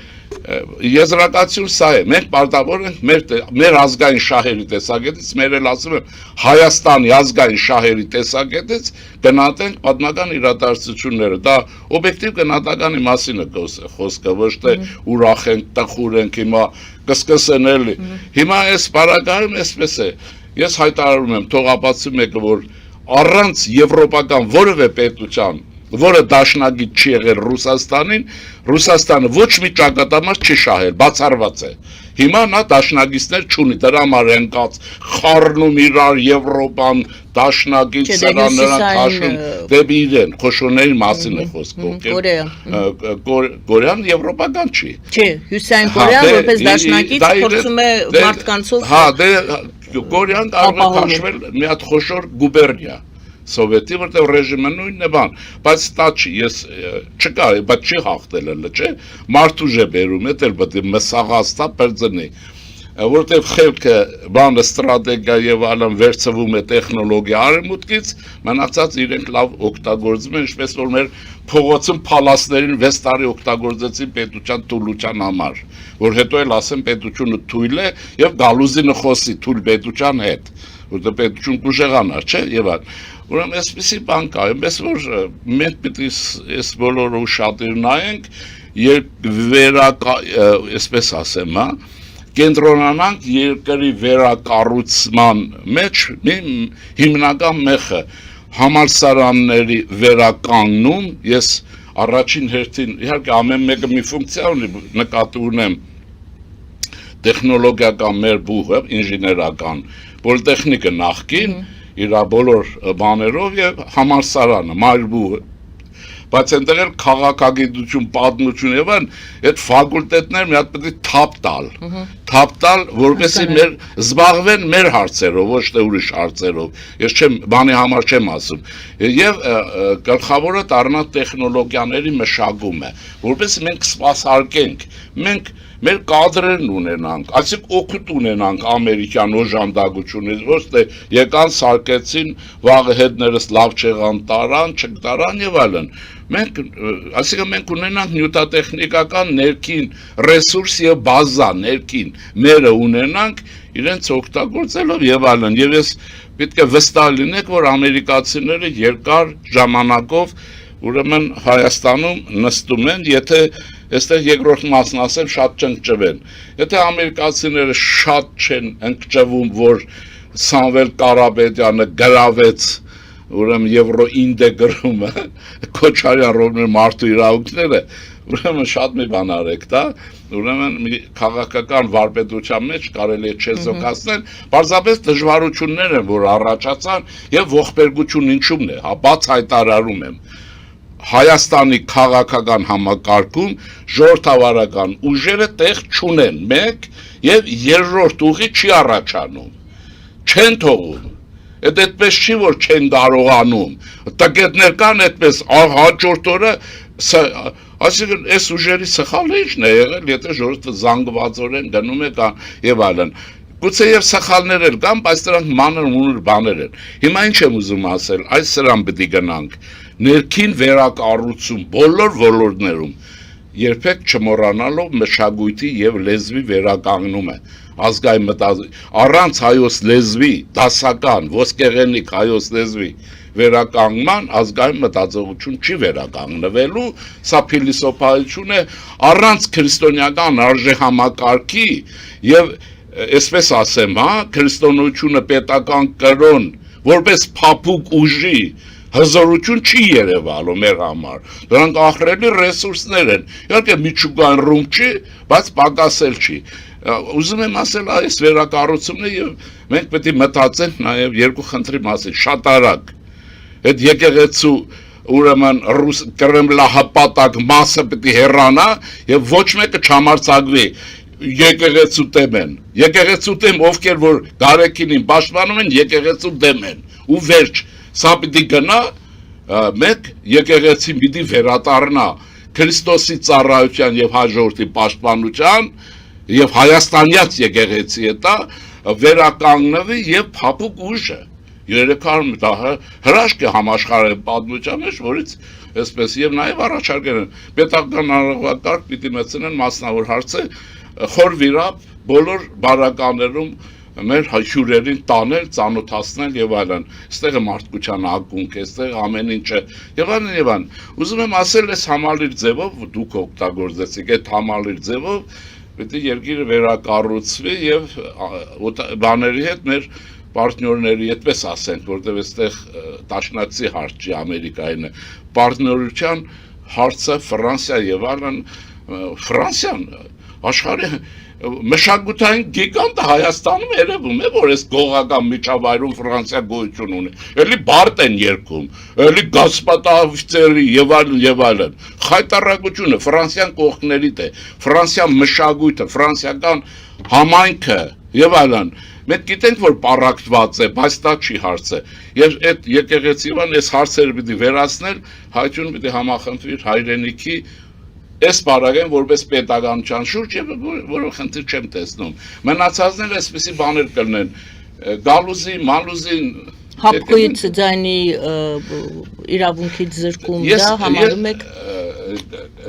եզրակացություն սա է, մենք պարտավոր ենք մեր ազգային շահերի տեսակետից, մեր էլ ասում եմ Հայաստանի ազգային շահերի տեսակետից գնահատենք պատմական իրադարձությունները, դա օբյեկտիվ գնահատականի մասին է խոսքը, ոչ թե ուրախ ենք, տխուր ենք, հիմա կսկսեն էլի, հիմա այս պարագայում այսպես է, ես հայտարարում եմ, թողապացի մեկը, որ առանց եվրոպական որևէ պետության, որը դաշնագիտ չի եղել Ռուսաստանին, Ռուսաստանը ոչ մի ճակատամարտ չի շահել, բացառված է։ Հիմա նա դաշնագիստներ չունի, դրա համար ընկած խառնում իրար Եվրոպան, դաշնագիտ սրան նրան քաշում դեպի իրեն, խոշորների մասին է խոսքը։ Կորեան եվրոպական չի։ Չէ, Հյուսիսային Կորեան որպես դաշնակից փորձում է մարդկանցով։ Հա, դե Կորեան կարող է քաշվել մի հատ խոշոր գուբերնիա։ Սովետի, որտեղ ռեժիմը նույնն է բան, բայց դա չի, ես չկա, բայց չի հաղթել էլ, չէ, մարդուժ է բերում, էլ պետք է մսաղաստա պերձնի, որտեղ խելքը բանը ստրատեգիա եւ այլն վերցվում է տեխնոլոգիա արևմուտքից, մնացած իրենք լավ օգտագործում են, ինչպես որ մեր փողոցում փալասներին 6 տարի օգտագործեցին պետության թույլության համար, որ հետո էլ ասեն պետությունը թույլ է եւ գալուզինը խոսի թույլ պետության հետ, որտեղ պետություն կուժեղանար, չէ, եւ այլն։ Ուրեմն այսպեսի բան կա, այնպես որ մենք պիտի այս բոլորը ուշադիր նայենք, երբ այսպես ասեմ, հա, կենտրոնանանք երկրի վերակառուցման մեջ հիմնական մեխը համալսարանների վերականգնում, ես առաջին հերթին, իհարկե ամեն մեկը մի ֆունկցիա ունի, նկատի ունեմ տեխնոլոգիական մեր բուհը, ինժեներական, պոլիտեխնիկը նախկին, իր բոլոր բաներով եւ համալսարանը, մայրբուհը, բայց այնտեղ էլ քաղաքագիտություն, պատմություն եւ այն, այդ ֆակուլտետներ մի հատ պետք է թափ տալ, որովհետեւ մեր զբաղվեն մեր հարցերով, ոչ թե ուրիշ հարցերով։ Ես չեմ բանի համար չեմ ասում։ Եվ գլխավորը դառնա տեխնոլոգիաների մշակումը, որովհետեւ մենք սպասարկենք, մենք մեր կադրերն ունենանք, այսինքն օգուտ ունենանք ամերիկյան օժանդակությունից, ոչ թե եկան սարքեցին, վաղը հետներս լավ չեղան տարան, չկտարան եւ այլն։ Այսինքն մենք ունենանք նյութատեխնիկական ներքին ռեսուրս եւ բազա ներքին մերը ունենանք իրենց օգտագործելով եւ այլն։ Եվ ես պետք է վստահ լինեք, որ ամերիկացիները երկար ժամանակով ուրեմն Հայաստանում նստում են, եթե այստեղ երկրորդ մասն ասեմ, շատ չընկճվեն։ Եթե ամերիկացիները շատ չեն ընկճվում, որ Սամվել Կարապետյանը գրավեց ուրեմն Եվրոինտեգրումը, Քոչարյան Ռոբներ մարդու իրավունքները, ուրեմն շատ մի բան արեք, դա, ուրեմն մի քաղաքական վարպետության մեջ կարելի է չեզոքացնել, պարզապես դժվարություններ են, որ առաջացան եւ ողբերգություն ինչու՞մն է, հա, բաց հայտարարում եմ։ Հայաստանի քաղաքական համակարգում ժողովրդավարական ուժերը տեղ չունեն, մեկ եւ երրորդ ուղի չի առաջանում, չեն թողում, այդպես չի, որ չեն կարողանում, տակետներ կան այդպես հաջորդ օրը, այսինքն այս ուժերի սխալը ի՞նչն է եղել, եթե ժողովուրդը զանգվածորեն գնում է եւ այլն։ Գուցե եւ սխալներ էլ կան, բայց դրանք մանր բաներ են։ Հիմա ինչ եմ ուզում ասել, այս սրան պետք է գնանք ներքին վերակառուցում բոլոր ոլորտներում, երբեք չմոռանալով մշակույթի եւ լեզվի վերականգնումը, ազգային առանց հայոց լեզվի, դասական, ոսկեղենիկ հայոց լեզվի վերականգնման ազգային մտածողություն չի վերականգնվելու, սա փիլիսոփայություն է, առանց քրիստոնեական արժեհամակարգի եւ այսպես ասեմ, հա, քրիստոնեությունը պետական կրոն, որպես փափուկ ուժի հզորություն չի երևալու մեր համար։ Դրանք ահռելի ռեսուրսներ են։ Իհարկե միջուկային ռում չի, բայց պակասել չի։ Ուզում եմ ասել այս վերակառուցումն է եւ մենք պետք է մտածենք նաեւ երկու խնդրի մասին, շատ արագ։ Այդ եկեղեցու ուրեմն ռուս կրեմլահպատակ մասը պետք է հեռանա եւ ոչ մեկը չհամարցակվի եկեղեցու դեմ են։ Եկեղեցու դեմ ովքեր որ Գարեգինին պաշտպանում են, եկեղեցու դեմ են։ Ու վերջ, սա պիտի գնա, մեկ եկեղեցին պիտի վերադառնա Քրիստոսի ծառայության եւ հաջորդի պաշտպանության եւ հայաստանյաց եկեղեցի հետա վերականգնվի եւ փափուկ ուժը 300 հրաշք է համաշխարհային պատմության մեջ, որից այսպես եւ նաեւ առաջարկել են պետական հանրահավաք պիտի մտցնեն մասնավոր հարցը խոր վիրապ բոլոր բարականներում մեր հյուրերին տանել, ծանոթացնել եւ այլն։ Այստեղ է մարդկության ակունք, այստեղ ամեն ինչը եւ այլն եւ այլն։ Ուզում եմ ասել, այս համալիր ձևով դուք օգտագործեցիք այդ համալիր ձևով պետք է երկիրը վերակառուցվի եւ բաների հետ մեր պարտներների, այդպես ասենք, որտեղ այստեղ տաշնացի հարց չի Ամերիկայինը, պարտներության հարցը Ֆրանսիա եւ այլն, Ֆրանսիան աշխարհի մշակութային գիգանտը Հայաստանում երևում է, որ այս գողական միջավայրում Ֆրանսիա գոյություն ունի։ Էլի բարդ են երգում, էլի գազպատավիցերի եւ այլն։ Խայտարակությունը Ֆրանսիան կողքներիդ է, Ֆրանսիա մշակույթը, ֆրանսիական համայնքը եւ այլն։ Մենք գիտենք, որ պարակտված է, բայց դա չի հարցը։ Եվ այդ եկեղեցիվան այս հարցերը պիտի վերացնել, հայությունը պիտի համախմբվի հայրենիքի այս բարագեն որպես պետականության շուրջ եւ որով խնդիր չեմ տեսնում։ Մնացածները այսպեսի բաներ կլինեն։ Գալուզի, մալուզին հապկույց ձայնի իրավունքից զրկում դա համարում եք։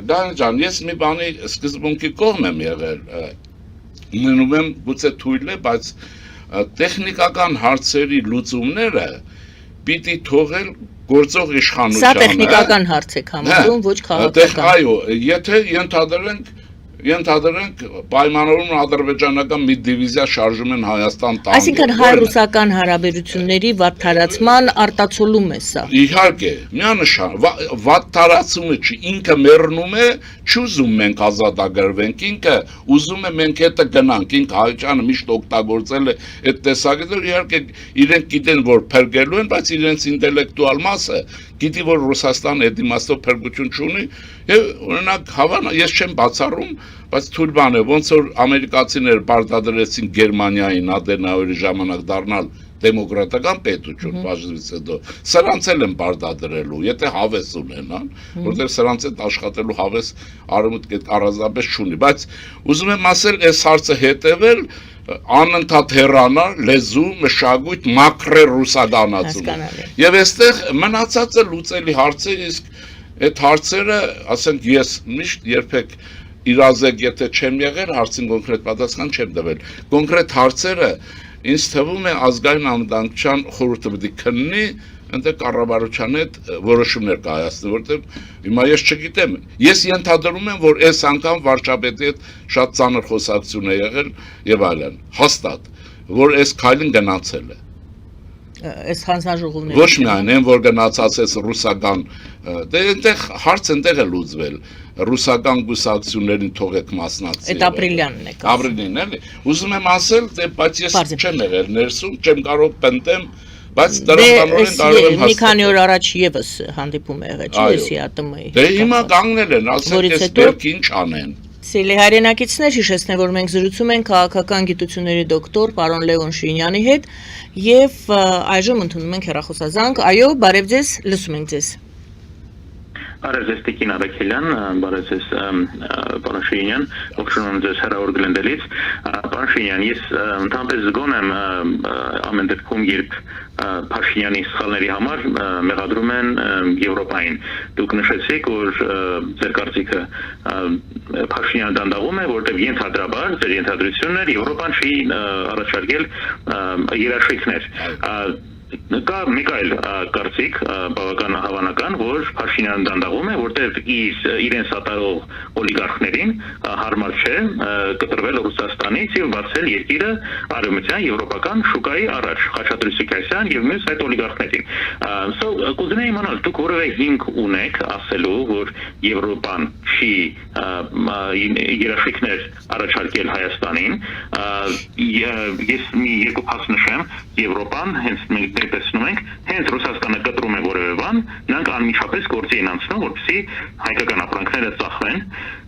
Դան ես մի բանի սկզբունքի կողմ եմ եղել։ Մնում եմ գուցե թույլ է, բայց տեխնիկական հարցերի լուծումները պիտի թողել գործող իշխանությանը։ Սա տեխնիկական հարց է համարում, ոչ քաղաքական։ Այո, եթե ենթադրենք պայմանավորում ադրբեջանական մի դիվիզիա շարժում են Հայաստան տան։ Այսինքն հայ-ռուսական հարաբերությունների վատթարացման արտացոլում է սա։ Իհարկե, միանշան, վատթարացումը չի, ինքը մեռնում է, չուզում մենք ազատագրվենք, ինքը ուզում է մենք հետը գնանք, ինքը Հայաստանը միշտ օգտագործել է այդ տեսակետը, իհարկե իրենք գիտեն, որ փրկելու են, բայց իրենց ինտելեկտուալ մասը գիտի, որ Ռուսաստանը այդ իմաստով փրկություն չունի, եւ օրինակ հավանա, ես չեմ բացառում, բայց թույլ բան է, ոնց որ ամերիկացիները պարտադրեցին Գերմանիային Ադենաուերի ժամանակ դառնալ դեմոկրատական պետություն, բաժնվից հետո սրանց էլ են պարտադրելու, եթե հավես ունենան, որտեղ սրանց հետ աշխատելու հավես արմուտք առանձնապես չունի, բայց ուզում եմ ասել, այս հարցը հետևել անընդհատ հեռանալ լեզու, մշակույթ, մակրե ռուսականացում։ Եվ այստեղ մնացածը լուծելի հարց է, իսկ այդ հարցերը, ասենք ես միշտ երբեք իրազեկ եթե չեմ եղել, հարցին կոնկրետ պատասխան չեմ տվել։ Կոնկրետ հարցերը ինձ թվում է ազգային անվտանգության խորհուրդը պետք է քննի, այնտեղ կառավարության հետ որոշումներ կայացնի, որտեղ հիմա ես չգիտեմ, ես ենթադրում եմ, որ այս անգամ վարչապետի հետ շատ ծանր խոսակցություն է եղել եւ այլն, հաստատ, որ այս քայլին գնացել է։ Այս հանձնաժողովները ոչ միայն այն, որ գնացած էս ռուսական, դե այնտեղ հարց այնտեղ է լուծվել, ռուսական գուսակցություններին թողեք մասնակցել։ Այդ ապրիլյանն է։ Ապրիլին էլի։ Ուզում եմ ասել, դե բայց ես չեմ եղել ներսում, չեմ կարող պնդեմ, բայց դրամբանորեն կարող եմ հաստատել։ Մի քանի օր առաջ եւս հանդիպում եղել, չէ՞, ՍԻԱՏՄ-ի։ Դե հիմա կանգնել են, ասենք էս դեպք ինչ անեն։ Սիրելի հայրենակիցներ, հիշեցնեմ, որ մենք զրուցում ենք քաղաքական գիտությունների դոկտոր պարոն Լևոն Շինյանի հետ եւ այժմ ընդունում ենք հեռախոսազանգ։ Այո, բարև ձեզ, լսում ենք ձեզ։ Բարև ձեզ Տիկին Արաքելյան, բարև ձեզ պարոն Շինյան, ողջունում ձեզ հեռավոր Գլենդելից։ Պարոն Շինյան, ես ընդհանրապես զգոն եմ ամեն դեպքում, երբ Փաշինյանի սխալների համար մեղադրում են Եվրոպային։ Դուք նշեցիք, որ ձեր կարծիքը Փաշինյանը դանդաղում է, որտեղ ենթադրաբար ձեր ենթադրությունն էր Եվրոպան չի առաջարկել երաշխիքներ։ Կա մեկ այլ կարծիք, բավական հավանական, որ Փաշինյանը դանդաղում է, որտեղ իրեն սատարող օլիգարխներին հարմար չէ կտրվել Ռուսաստանից եւ բացել երկիրը արևմտյան եվրոպական շուկայի առաջ Խաչատրի Սուքասյան եւ մյուս այդ օլիգարխներին։ Կուզենայի իմանալ, դուք որևէ հիմք ունեք ասելու, որ Եվրոպան չի երաշխիքներ առաջարկել Հայաստանին։ Ես մի երկու փաստ նշեմ, Եվրոպան հենց մենք տեսնում ենք, հենց Ռուսաստանը կտրում է որևէ բան, նրանք անմիջապես գործի են անցնում, որպեսզի հայկական ապրանքները ծախվեն։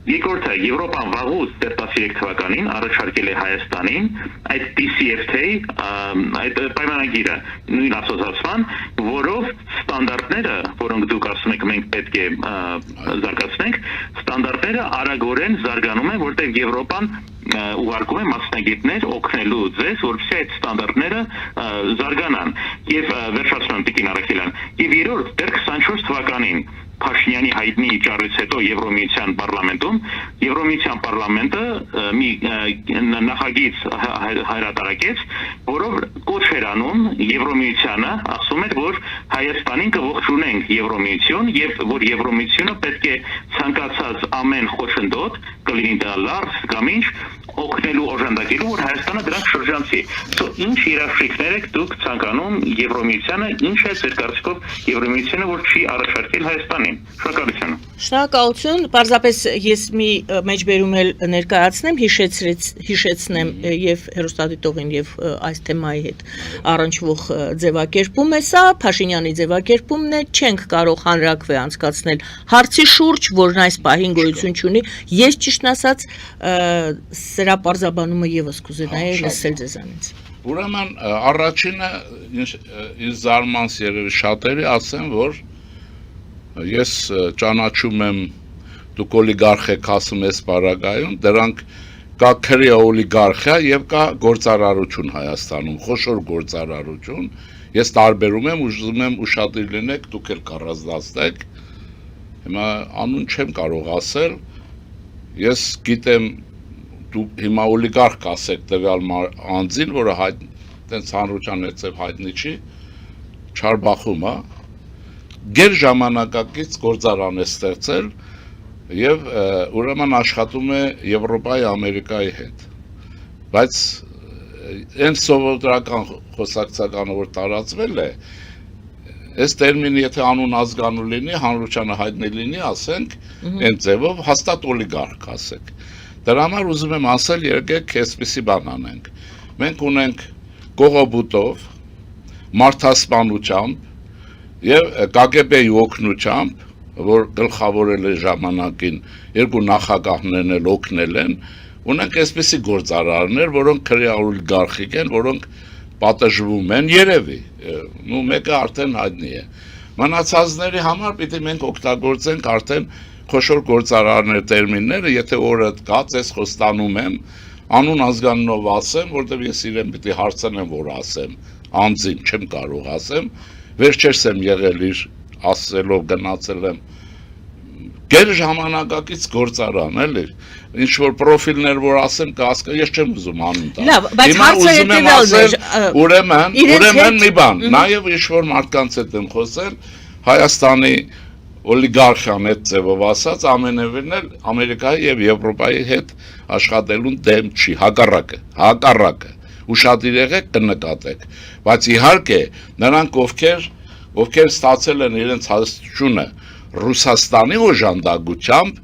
Երկրորդը, Եվրոպան վաղուց 13 թվականին առաջարկել է Հայաստանին այդ DCFTA, այդ պայմանագիրը, նույն ասոցիացիան, որով ստանդարտները, որոնք դուք ասում եք մենք պետք է զարգացնենք, ստանդարտները արագորեն զարգանում են, որտեղ Եվրոպան ուղարկում է մասնագետներ օգնելու ձեզ, որպեսզի այդ ստանդարտները զարգանան։ Եվ վերջացնում եմ Տիկին Արաքելյան։ Եվ երրորդ, դեռ 24 թվականին Փաշինյանի հայտնի ճառից հետո Եվրոմիության պարլամենտում Եվրոմիության պարլամենտը մի նախագիծ հայրատարակեց, որով կոչ էր անում Եվրոմիությանը, ասում էր, որ Հայաստանին կողջունենք Եվրոմիություն եւ որ Եվրոմիությունը պետք է ցանկացած ամեն խոչընդոտ կլինի դա լարս կամ ինչ օգնելու օժանդակելու, որ Հայաստանը դրանք շրջանցի։ Ինչ երաշխիքներ եք դուք ցանկանում Եվրոմիությանը, ինչ է ձեր կարծիքով Եվրոմիությունը, որ չի առաջարկել Հայաստանին։ Շնորհակալություն։ Շնորհակալություն, պարզապես ես մի մեջբերում էլ ներկայացնեմ, հիշեցնեմ եւ հերոստատիտողին եւ այս թեմայի հետ առնչվող ձևակերպում է սա, Փաշինյանի ձևակերպումն է, չենք կարող հանրակրվե անցկացնել հարցի շուրջ, որն այս պահին գոյություն չունի։ Ես ճիշտն ասած սրա պարզաբանումը եւս կուզենայի լսել ձեզանից։ Ուրեմն առաջինը ինձ զարմանց երևի շատերի ասեմ, որ ես ճանաչում եմ դուք օլիգարխ եք ասում ես պարագայում, դրանք կա քրեա օլիգարխիա եւ կա գործարարություն Հայաստանում, խոշոր գործարարություն։ Ես տարբերում եմ, ուզում եմ ուշադիր լինեք, դուք էլ կառանձնացնեք։ Հիմա անուն չեմ կարող ասել, ես գիտեմ դուք հիմա օլիգարխ ասեք տվյալ անձին, որը այդտենց հանրության ներքև հայտնի չի, Չարբախում, հա, գեր ժամանակակից գործարան է ստեղծել եւ ուրեմն աշխատում է Եվրոպայի, Ամերիկայի հետ։ Բայց այն սովորական խոսակցականը որ տարածվել է, այս տերմինը եթե անուն ազգանու լինի, հանրությանը հայտնի լինի, ասենք, այն ձևով հաստատ օլիգարխ ասեք։ Դրա համար ուզում եմ ասել, եկեք այսպիսի բան անենք։ Մենք ունենք Կողոբուտով, մարդասպանությամբ եւ ԿԳԲ-ի օգնությամբ, որ գլխավորել է ժամանակին երկու նախագահներն էլ օգնել են, ունենք այսպիսի գործարարներ, որոնք քրեա օլիգարխիկ են, որոնք պատժվում են երևի, ու մեկը արդեն հայտնի է։ Մնացածների համար պիտի մենք օգտագործենք արդեն խոշոր գործարարներ տերմինները, եթե օրը կաց ես խոստանում եմ, անուն ազգանունով ասեմ, որտեղ ես իրեն պիտի հարցնեմ, որ ասեմ, անձին չեմ կարող ասեմ, վերջերս եմ եղել իր ասելով գնացել եմ գեր ժամանակակից գործարան, էլի, ինչ որ պրոֆիլներ որ ասեմ կհասկանա, ես չեմ ուզում անուն տալ։ Լավ, բայց հարցը հետևյալն է, ուրեմն մի բան, նաև ինչ որ մարդկանց հետ եմ խոսել, Հայաստանի օլիգարխիան այդ ձևով ասած, ամենևին էլ Ամերիկայի եւ Եվրոպայի հետ աշխատելուն դեմ չի, հակառակը, ուշադիր եղեք կնկատեք, բայց իհարկե նրանք ովքեր ստացել են իրենց հաստությունը Ռուսաստանի օժանդակությամբ,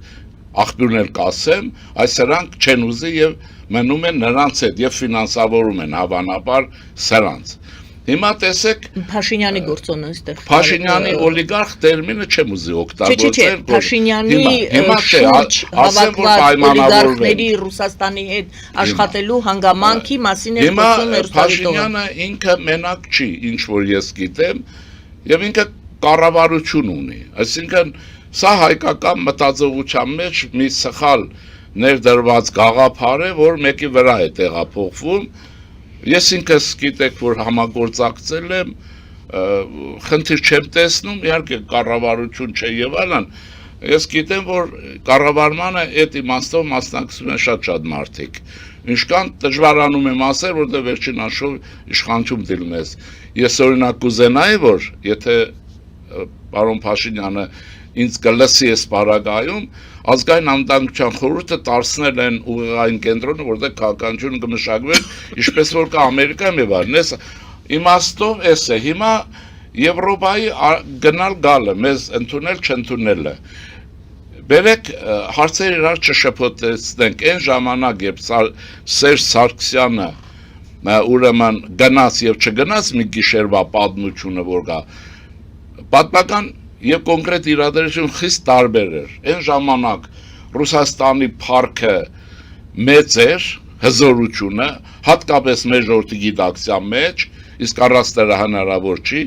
աղբյուրներ կասեմ, այս սրանք չեն ուզի եւ մնում են նրանց հետ եւ ֆինանսավորում են հավանաբար սրանց։ Հիմա տեսեք Փաշինյանի գործոնը այստեղ։ Փաշինյանի օլիգարխ տերմինը չեմ ուզի օգտագործել։ Չէ, Փաշինյանի շուրջ հավաքված օլիգարխների Ռուսաստանի հետ աշխատելու հանգամանքի մասին է խոսում Հիմա Փաշինյանը ինքը մենակ չի, ինչ որ ես գիտեմ, եւ ինքը կառավարություն ունի, այսինքն սա հայկական մտածողության մեջ մի սխալ ներդրված գաղափար է, որ մեկի վրա է տեղափոխվում։ Ես ինքս գիտեք, որ համագործակցել եմ, խնդիր չեմ տեսնում, իհարկե կառավարություն չէ եւ այլն։ Ես գիտեմ, որ կառավարմանը այդ իմաստով մասնակցում են շատ մարդիկ։ Ինչքան դժվարանում եմ ասել, որտեղ վերջին աշխով իշխանություն դիլում ես։ Ես օրինակ կուզենայի, որ եթե պարոն Փաշինյանը ինձ կլսի այս պարագայում, ազգային անվտանգության խորհուրդը դարձնել են ուղղային կենտրոնը, որտեղ քաղաքականությունը կմշակվի, ինչպես որ կա Ամերիկայում եւ այլն։ Այս իմաստով էս է։ Հիմա Եվրոպայի գնալ գալը, մեզ ընդունել չընդունելը։ Բերեք հարցեր իրար չշփոթեցնենք։ Այն ժամանակ, երբ Սերժ Սարգսյանը ուրեմն գնաց եւ չգնաց մի գիշերվա պատմությունը, որ կա, պատմական եւ կոնկրետ իրադարձություն խիստ տարբեր էր։ Այն ժամանակ Ռուսաստանի փառքը մեծ էր, հզորությունը, հատկապես մեր ժողովրդի գիտակցության մեջ, իսկ առաստերը հնարավոր չի,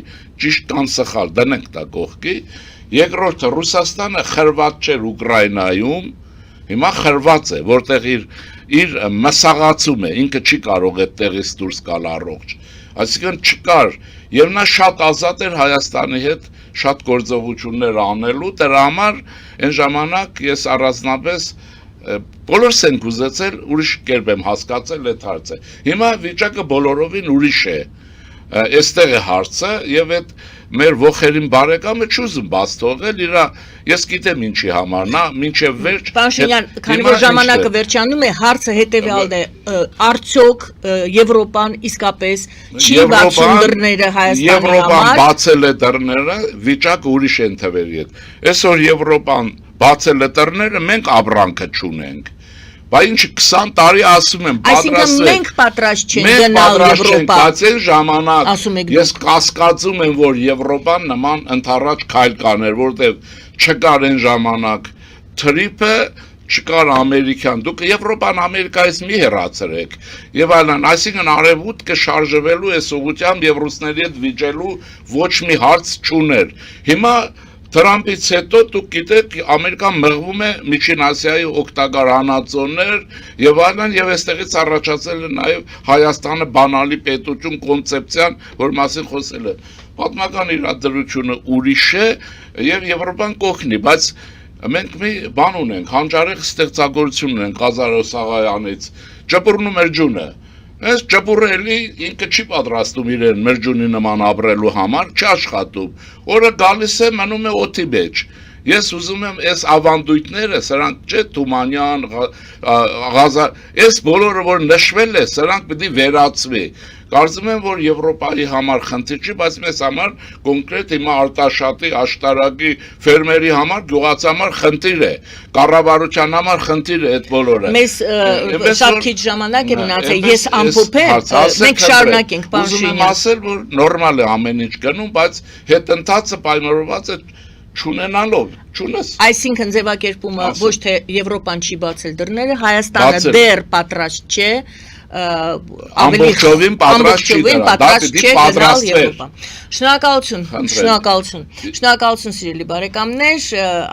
ճիշտ կամ սխալ, դնենք դա կողքի։ Երկրորդը Ռուսաստանը խրված չէր Ուկրաինայում, հիմա խրված է, որտեղ իր մսաղացում է, ինքը չի կարող այդտեղից դուրս գալ առողջ։ Այսինքն չկար, եւ նա շատ ազատ էր Հայաստանի հետ շատ գործողություններ անելու, դրա համար այն ժամանակ ես առանձնապես բոլորս ենք ուզեցել ուրիշ կերպ եմ հասկացել այդ հարցը։ Հիմա վիճակը բոլորովին ուրիշ է։ Այստեղ է հարցը եւ այդ մեր ողերին բարեկամը չուզում բաց թողել իրա, ես գիտեմ ինչի համար, նա մինչև վերջ։ Պաշինյան, քանի որ ժամանակը վերջանում է, հարցը հետեւյալն է, արդյոք Եվրոպան իսկապես չի բացում դռները Հայաստանի Եվրոպան համար։ բացել է դռները, վիճակը ուրիշ է ընթվերի հետ։ Այսօր Եվրոպան բացել է դռները, մենք ապրանքը չունենք։ Բա ինչ 20 տարի ասում եմ, Այսինքն մենք պատրաստ չենք գնալ Եվրոպա։ Բայց այն ժամանակ Ասում եք ես կասկածում եմ, որ Եվրոպան նման ընդառաջ քայլ կաներ, որտեղ չկար այն ժամանակ թրիփը, չկար ամերիկյան, դուք Եվրոպան Ամերիկայից մի հեռացրեք եւ այլն, այսինքն արևուտքը շարժվելու է ուղղությամբ եւ ռուսների հետ վիճելու ոչ մի հարց չուներ։ Հիմա Թրամփից հետո դուք գիտեք Ամերիկան մղվում է Միջին Ասիայի օգտակար հանածոներ եւ այլն եւ այստեղից առաջացել է նաեւ Հայաստանը բանալի պետություն կոնցեպցիան, որ մասին խոսել է։ Պատմական իրադրությունը ուրիշ է եւ Եվրոպան կողքնի, բայց մենք մի բան ունենք, հանճարեղ ստեղծագործություն ունենք Ղազարո Սաղայանից, ճպուրնում էր ջունը։ Այս ճպուրը էլի ինքը չի պատրաստում իրեն մեր ջունի նման ապրելու համար, չի աշխատում։ Օրը գալիս է մնում է օդի մեջ։ Ես ուզում եմ այս ավանդույթները, սրանք չէ Թումանյան, Ղազար, այս բոլորը որ նշվել է, սրանք պետք է վերացվի։ Կարծում եմ, որ Եվրոպայի համար խնդիր չի, բայց մեզ համար կոնկրետ հիմա Արտաշատի, Աշտարակի, ֆերմերի համար, գյուղացիհամար խնդիր է, կառավարության համար խնդիր է այդ բոլորը։ Մեզ շատ քիչ ժամանակ է մնացել, ես ամփոփեմ, մենք շարունակենք, պարոն Ուզում եմ Շինյան։ ասել, որ նորմալ է ամեն ինչ գնում, բայց հետընթացը պայմանավորված է չունենալով, չունես։ Այսինքն ձևակերպումը ոչ թե Եվրոպան չի բացել դռները, Հայաստանը դեռ պատրաստ չէ, Ամբողջովին պատրաստ չի դրա, դա պիտի պատրաստվեր։ Շնորհակալություն սիրելի բարեկամներ,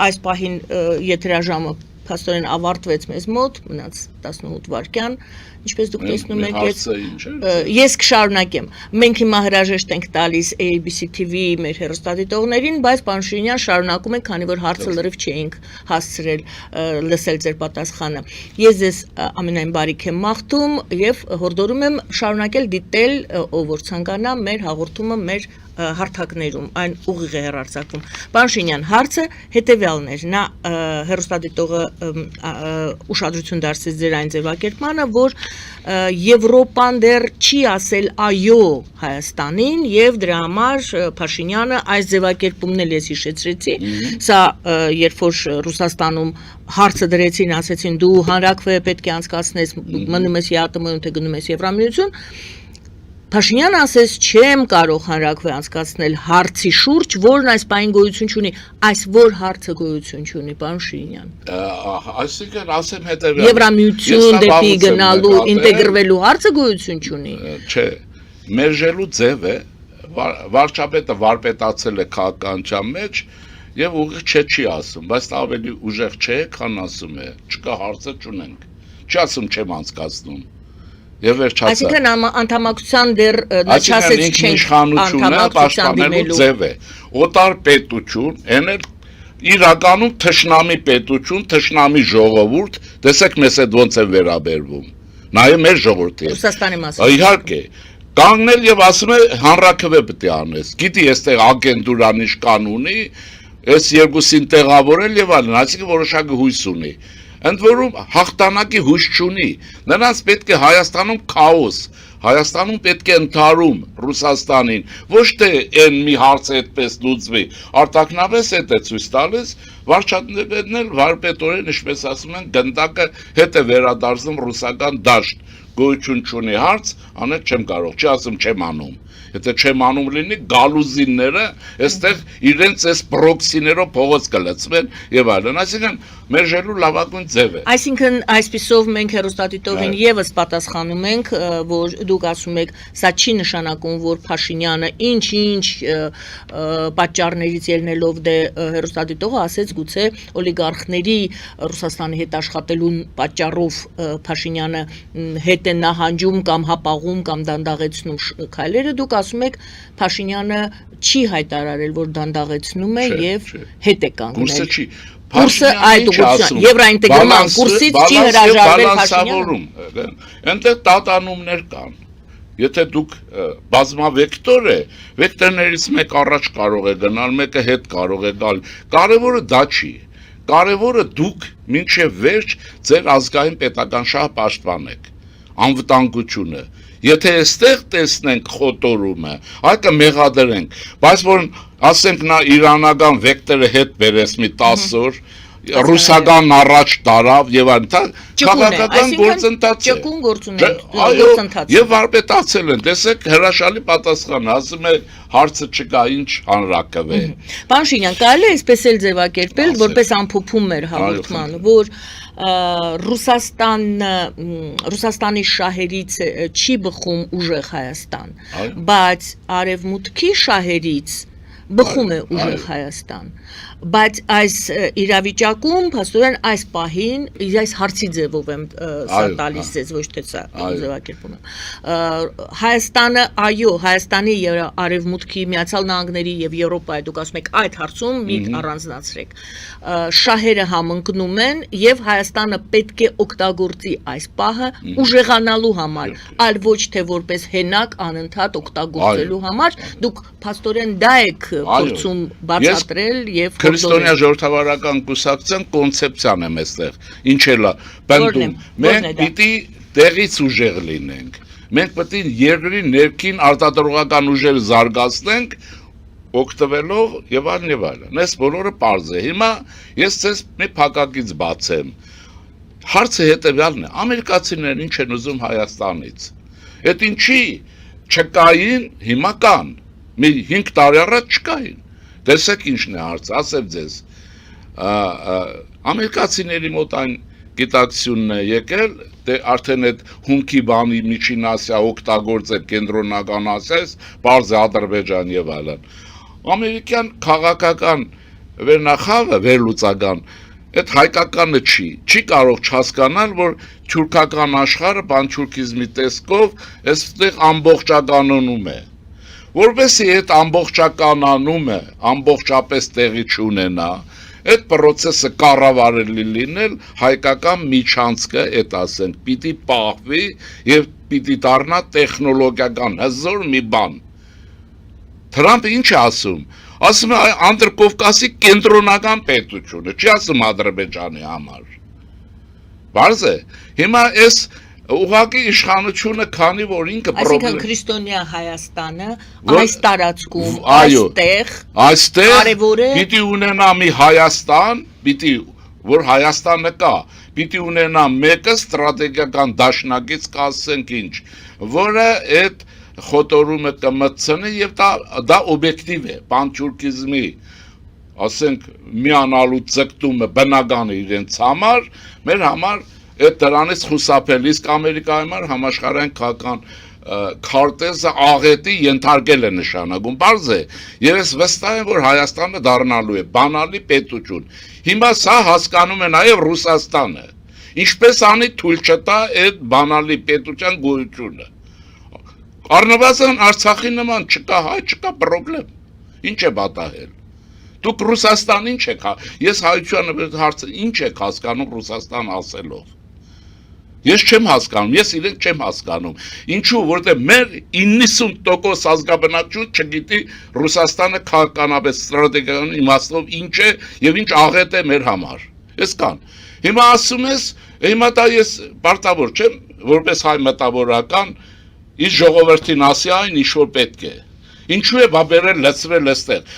այս պահին եթերաժամը փաստորեն ավարտվեց մեզ մոտ, մնաց 18 վայրկյան, ինչպես դուք տեսնում եք, ես կշարունակեմ։ Մենք հիմա հրաժեշտ ենք տալիս ABC TV մեր հեռուստադիտողներին, բայց պարոն Շինյան շարունակում ենք, քանի որ հարցը լրիվ չէինք հասցրել լսել ձեր պատասխանը։ Ես ձեզ ամենայն բարիք եմ մաղթում եւ հորդորում եմ շարունակել դիտել, ով որ ցանկանա, մեր հաղորդումը մեր հարթակներում, այն ուղիղ է հեռարձակվում։ Պարոն Շինյան, հարցը հետևյալն էր, նա հեռուստադիտողը ուշադրություն դարձրեց ձեր այն ձևակերպմանը, որ Եվրոպան դեռ չի ասել այո Հայաստանին եւ դրա համար Փաշինյանը այս ձևակերպումն էլ ես հիշեցրեցի, սա երբ որ Ռուսաստանում հարցը դրեցին, ասեցին դու հանրաքվե պետք է անցկացնես, մնում ես ԵԱՏՄ-ում, թե գնում ես Եվրամիություն, Փաշինյանը ասեց չեմ կարող հանրաքվե անցկացնել հարցի շուրջ, որն այս պահին գոյություն չունի, այս որ հարցը գոյություն չունի, պարոն Շինյան։ Այսինքն ասեմ հետևյալը։ Եվրամիություն դեպի գնալու, ինտեգրվելու հարցը գոյություն չունի։ Չէ, մերժելու ձև է, վարչապետը վարպետացել է քաղաքականության մեջ եւ ուղիղ չի ասում, բայց ավելի ուժեղ չէ, քան ասում է, չկա հարցը չունենք։ Չի ասում չեմ անցկացնում։ Եվ վերջացա։ Այսինքն անդամակցության դեռ չասեց չենք անդամակցության դիմելու ձև է։ Օտար պետություն, այն էլ իրականում թշնամի պետություն, թշնամի ժողովուրդ, տեսեք մեզ այդ ոնց է վերաբերվում։ Նաև մեր ժողովրդի։ Ռուսաստանի մասին։ Իհարկե, կանգնել եւ ասում է հանրաքվե պետք է անես։ Գիտի, այստեղ ագենտուրան ինչ կանունի, այս երկուսին տեղավորել եւ այլն, այսինքն որոշակի հույս ունի։ Ընդ որում հաղթանակի հույս չունի, նրանց պետք է Հայաստանում քաոս, Հայաստանում պետք է ընդհարում Ռուսաստանին, ոչ թե այն մի հարցը այդպես լուծվի, արտաքնապես է ցույց տալիս, վարչապետն էլ վարպետորեն, ինչպես ասում են, գնդակը հետ է վերադարձնում ռուսական դաշտ, գոյություն չունի հարց, անել չեմ կարող, չի ասում չեմ անում։ Եթե չեմ անում լինի, գալուզինները այստեղ իրենց այս պրոքսիներով փողոց կլցվեն եւ այլն, այսինքն մերժելու լավագույն ձև է։ Այսինքն այսպիսով մենք հերոստատիտողին եւս պատասխանում ենք, որ դուք ասում եք, սա չի նշանակում, որ Փաշինյանը ինչ-ինչ պատճառներից ելնելով դե հերոստատիտողը ասեց գուցե օլիգարխների Ռուսաստանի հետ աշխատելու պատճառով Փաշինյանը հետ է նահանջում կամ հապաղում կամ դանդաղեցնում քայլերը, դուք ասում եք Փաշինյանը չի հայտարարել, որ դանդաղեցնում է եւ հետ է կանգնել։ Կուրսը չի։ Կուրսը այդ ուղղությամբ եվրոինտեգրման կուրսից չի հրաժարվել Փաշինյանը։ Այնտեղ տատանումներ կան։ Եթե դուք բազմավեկտոր է, վեկտորներից մեկ առաջ կարող է գնալ, մեկը հետ կարող է գալ։ Կարևորը դա չի։ Կարևորը դուք մինչև վերջ ձեր ազգային պետական շահ պաշտպանեք։ Անվտանգությունը։ Եթե այստեղ տեսնենք խոտորումը, այ կմեղադրենք, բայց որ ասենք նա իրանական վեկտորը հետ բերես մի 10 օր, ռուսական առաջ տարավ եւ այլն, քաղաքական գործընթաց է։ Ճկուն գործընթաց։ Եվ վարպետացել են, տեսեք հրաշալի պատասխան, ասում է հարցը չկա, ինչ հանրակրվե։ Պարոն Շինյան, կարելի է այսպես էլ ձևակերպել, որպես ամփոփում մեր հաղորդմանը, որ Ռուսաստանի շահերից չի բխում ուժեղ Հայաստան, բայց արևմուտքի շահերից բխում է ուժեղ Հայաստան, բայց այս իրավիճակում փաստորեն այս պահին այս հարցի ձևով եմ սա տալիս ձեզ, ոչ թե սա ձևակերպում եմ։ Հայաստանը, այո, Հայաստանի արևմուտքի Միացյալ Նահանգների եւ Եվրոպայի, դուք ասում եք այդ հարցում մի առանձնացրեք, շահերը համընկնում են եւ Հայաստանը պետք է օգտագործի այս պահը ուժեղանալու համար, այլ ոչ թե որպես հենակ անընդհատ օգտագործելու համար, դուք փաստորեն դա եք փորձում բացատրել եւ Քրիստոնյա ժողովրդավարական կուսակցության կոնցեպցիան եմ այստեղ, ինչ էլա, բնդում, մենք պիտի տեղից ուժեղ լինենք, մենք պետք է երկրի ներքին արտադրողական ուժերը զարգացնենք, օգտվելով եւ այլն, այս բոլորը պարզ է, հիմա ես ձեզ մի փակակից բացեմ, հարցը հետեւյալն է, ամերիկացիներն ինչ են ուզում Հայաստանից, այդ ինչի չկային, հիմա կան, մի 5 տարի առաջ չկային, տեսեք ինչն է հարցը, ասեմ ձեզ, ամերիկացիների մոտ այն գիտակցությունն է եկել, դե արդեն այդ հումքի բանի Միջին Ասիա օգտագործել կենտրոնական Ասիայից, բարձ Ադրբեջան եւ այլն։ Ամերիկյան քաղաքական վերնախավը, վերլուծական, այդ հայկականը չի կարող չհասկանալ, որ թուրքական աշխարհը պանթուրքիզմի տեսքով այստեղ ամբողջականանում է։ Որովհետեւ այդ ամբողջականանումը ամբողջապես տեղի չունենա, այդ process-ը կառավարելի լինել հայկական միջանցքը, այդ ասենք, պիտի պահվի եւ պիտի դառնա տեխնոլոգիական հզոր մի բան։ Թրամփը ինչ է ասում։ Ասում է Անդրկովկասի կենտրոնական պետությունը, չի ասում Ադրբեջանի համար։ Բարձ է։ Հիմա այս ուղղակի իշխանությունը, քանի որ ինքը այսինքն քրիստոնյա Հայաստանը այս տարածքում այստեղ պիտի ունենա մի Հայաստան, որ Հայաստանը կա, պիտի ունենա մեկը ստրատեգիական դաշնակից, կասենք ինչ, որը այդ խոտորումը կմտցնի եւ դա օբյեկտիվ է, պանթուրքիզմի, ասենք միանալու ձգտումը բնական է իրենց համար, մեր համար այդ դրանից խուսափել, իսկ Ամերիկայի համար համաշխարհային քաղաքական քարտեզը աղետի ենթարկել է նշանակում, բարձ է, եւ ես վստահ եմ, որ Հայաստանը դառնալու է բանալի պետություն։ Հիմա սա հասկանում է նաեւ Ռուսաստանը, ինչպես անի թույլ չտա այդ բանալի պետության գոյությունը։ Առնվազն Արցախի նման չկա հայ, չկա պրոբլեմ, ինչ է պատահել։ Դուք Ռուսաստան ինչ եք, ես հայությանը հարցը ինչ եք հասկանում Ռուսաստան ասելով։ Ես չեմ հասկանում, ես իրեն չեմ հասկանում։ Ինչու, որտեղ մեր 90% ազգաբնակչություն չգիտի Ռուսաստանը քաղաքականապես ստրատեգիական իմաստով ինչ է եւ ինչ աղետ է մեր համար։ Ես կան։ Հիմա ասում ես, հիմա դա ես պարտավոր չեմ, որպես հայ մտավորական, իս ժողովրդին ասի այն ինչ որ պետք է։ Ինչու է բաբերել լցրել այստեղ։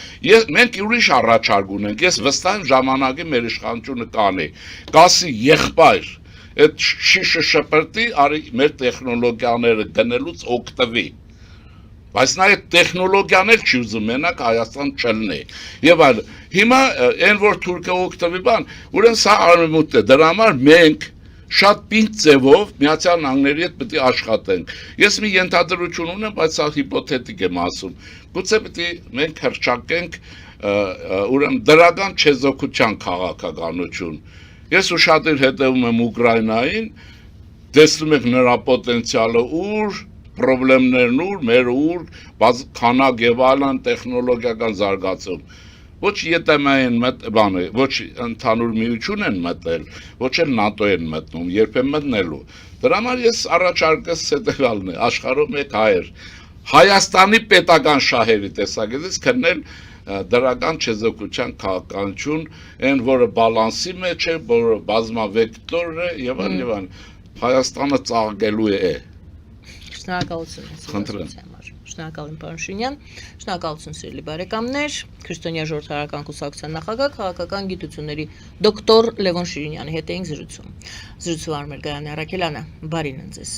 Մենք ուրիշ առաջարկ ունենք, ես վստահ եմ ժամանակի մեր իշխանությունը կանի։ Կասի եղբայր այդ շիշը շպրտի, արի մեր տեխնոլոգիաները գնելուց օգտվի։ Բայց նա այդ տեխնոլոգիան էլ չի ուզում մենակ Հայաստան չլինի։ Եվ այլ հիմա այն որ Թուրքիա օգտվի բան, ուրեմն սա արմունք է, դրա համար մենք շատ պինդ ձևով Միացյալ Նահանգների հետ պետք է աշխատենք։ Ես մի ենթադրություն ունեմ, բայց սա հիպոթետիկ եմ ասում։ Գուցե պետք է մենք հրճակենք ուրեմն դրական չեզոքության քաղաքականություն։ Ես ուշադիր հետևում եմ Ուկրաինային, տեսնում եք նրա պոտենցիալը ուր, խնդիրներն ուր, մեր ուր, քանակ եւ այլն տեխնոլոգիական զարգացում։ Ոչ ԵՏՄ-ին բանը, ոչ ընդհանուր միություն են մտել, ոչ էլ ՆԱՏՕ են մտնում, երբեմն մտնելու։ Դրա համար ես առաջարկս հետևյալն է, աշխարհում եք հայեր, Հայաստանի պետական շահերի տեսակետից քննել դրական չեզոքության քաղաքականություն, այն որը բալանսի մեջ է, որը բազմավեկտոր է եւ այլն, Հայաստանը ծաղկելու է։ Շնորհակալություն։ Շնորհակալ եմ պարոն Շուինյան, շնորհակալություն սիրելի բարեկամներ, Քրիստոնյա ժողովրդական կուսակցության նախագահ, քաղաքական գիտությունների դոկտոր Լևոն Շիրինյանի հետ էինք զրուցում։ Զրուցում Արմեն Գայանի Արաքելյանը, բարին ընձեզ։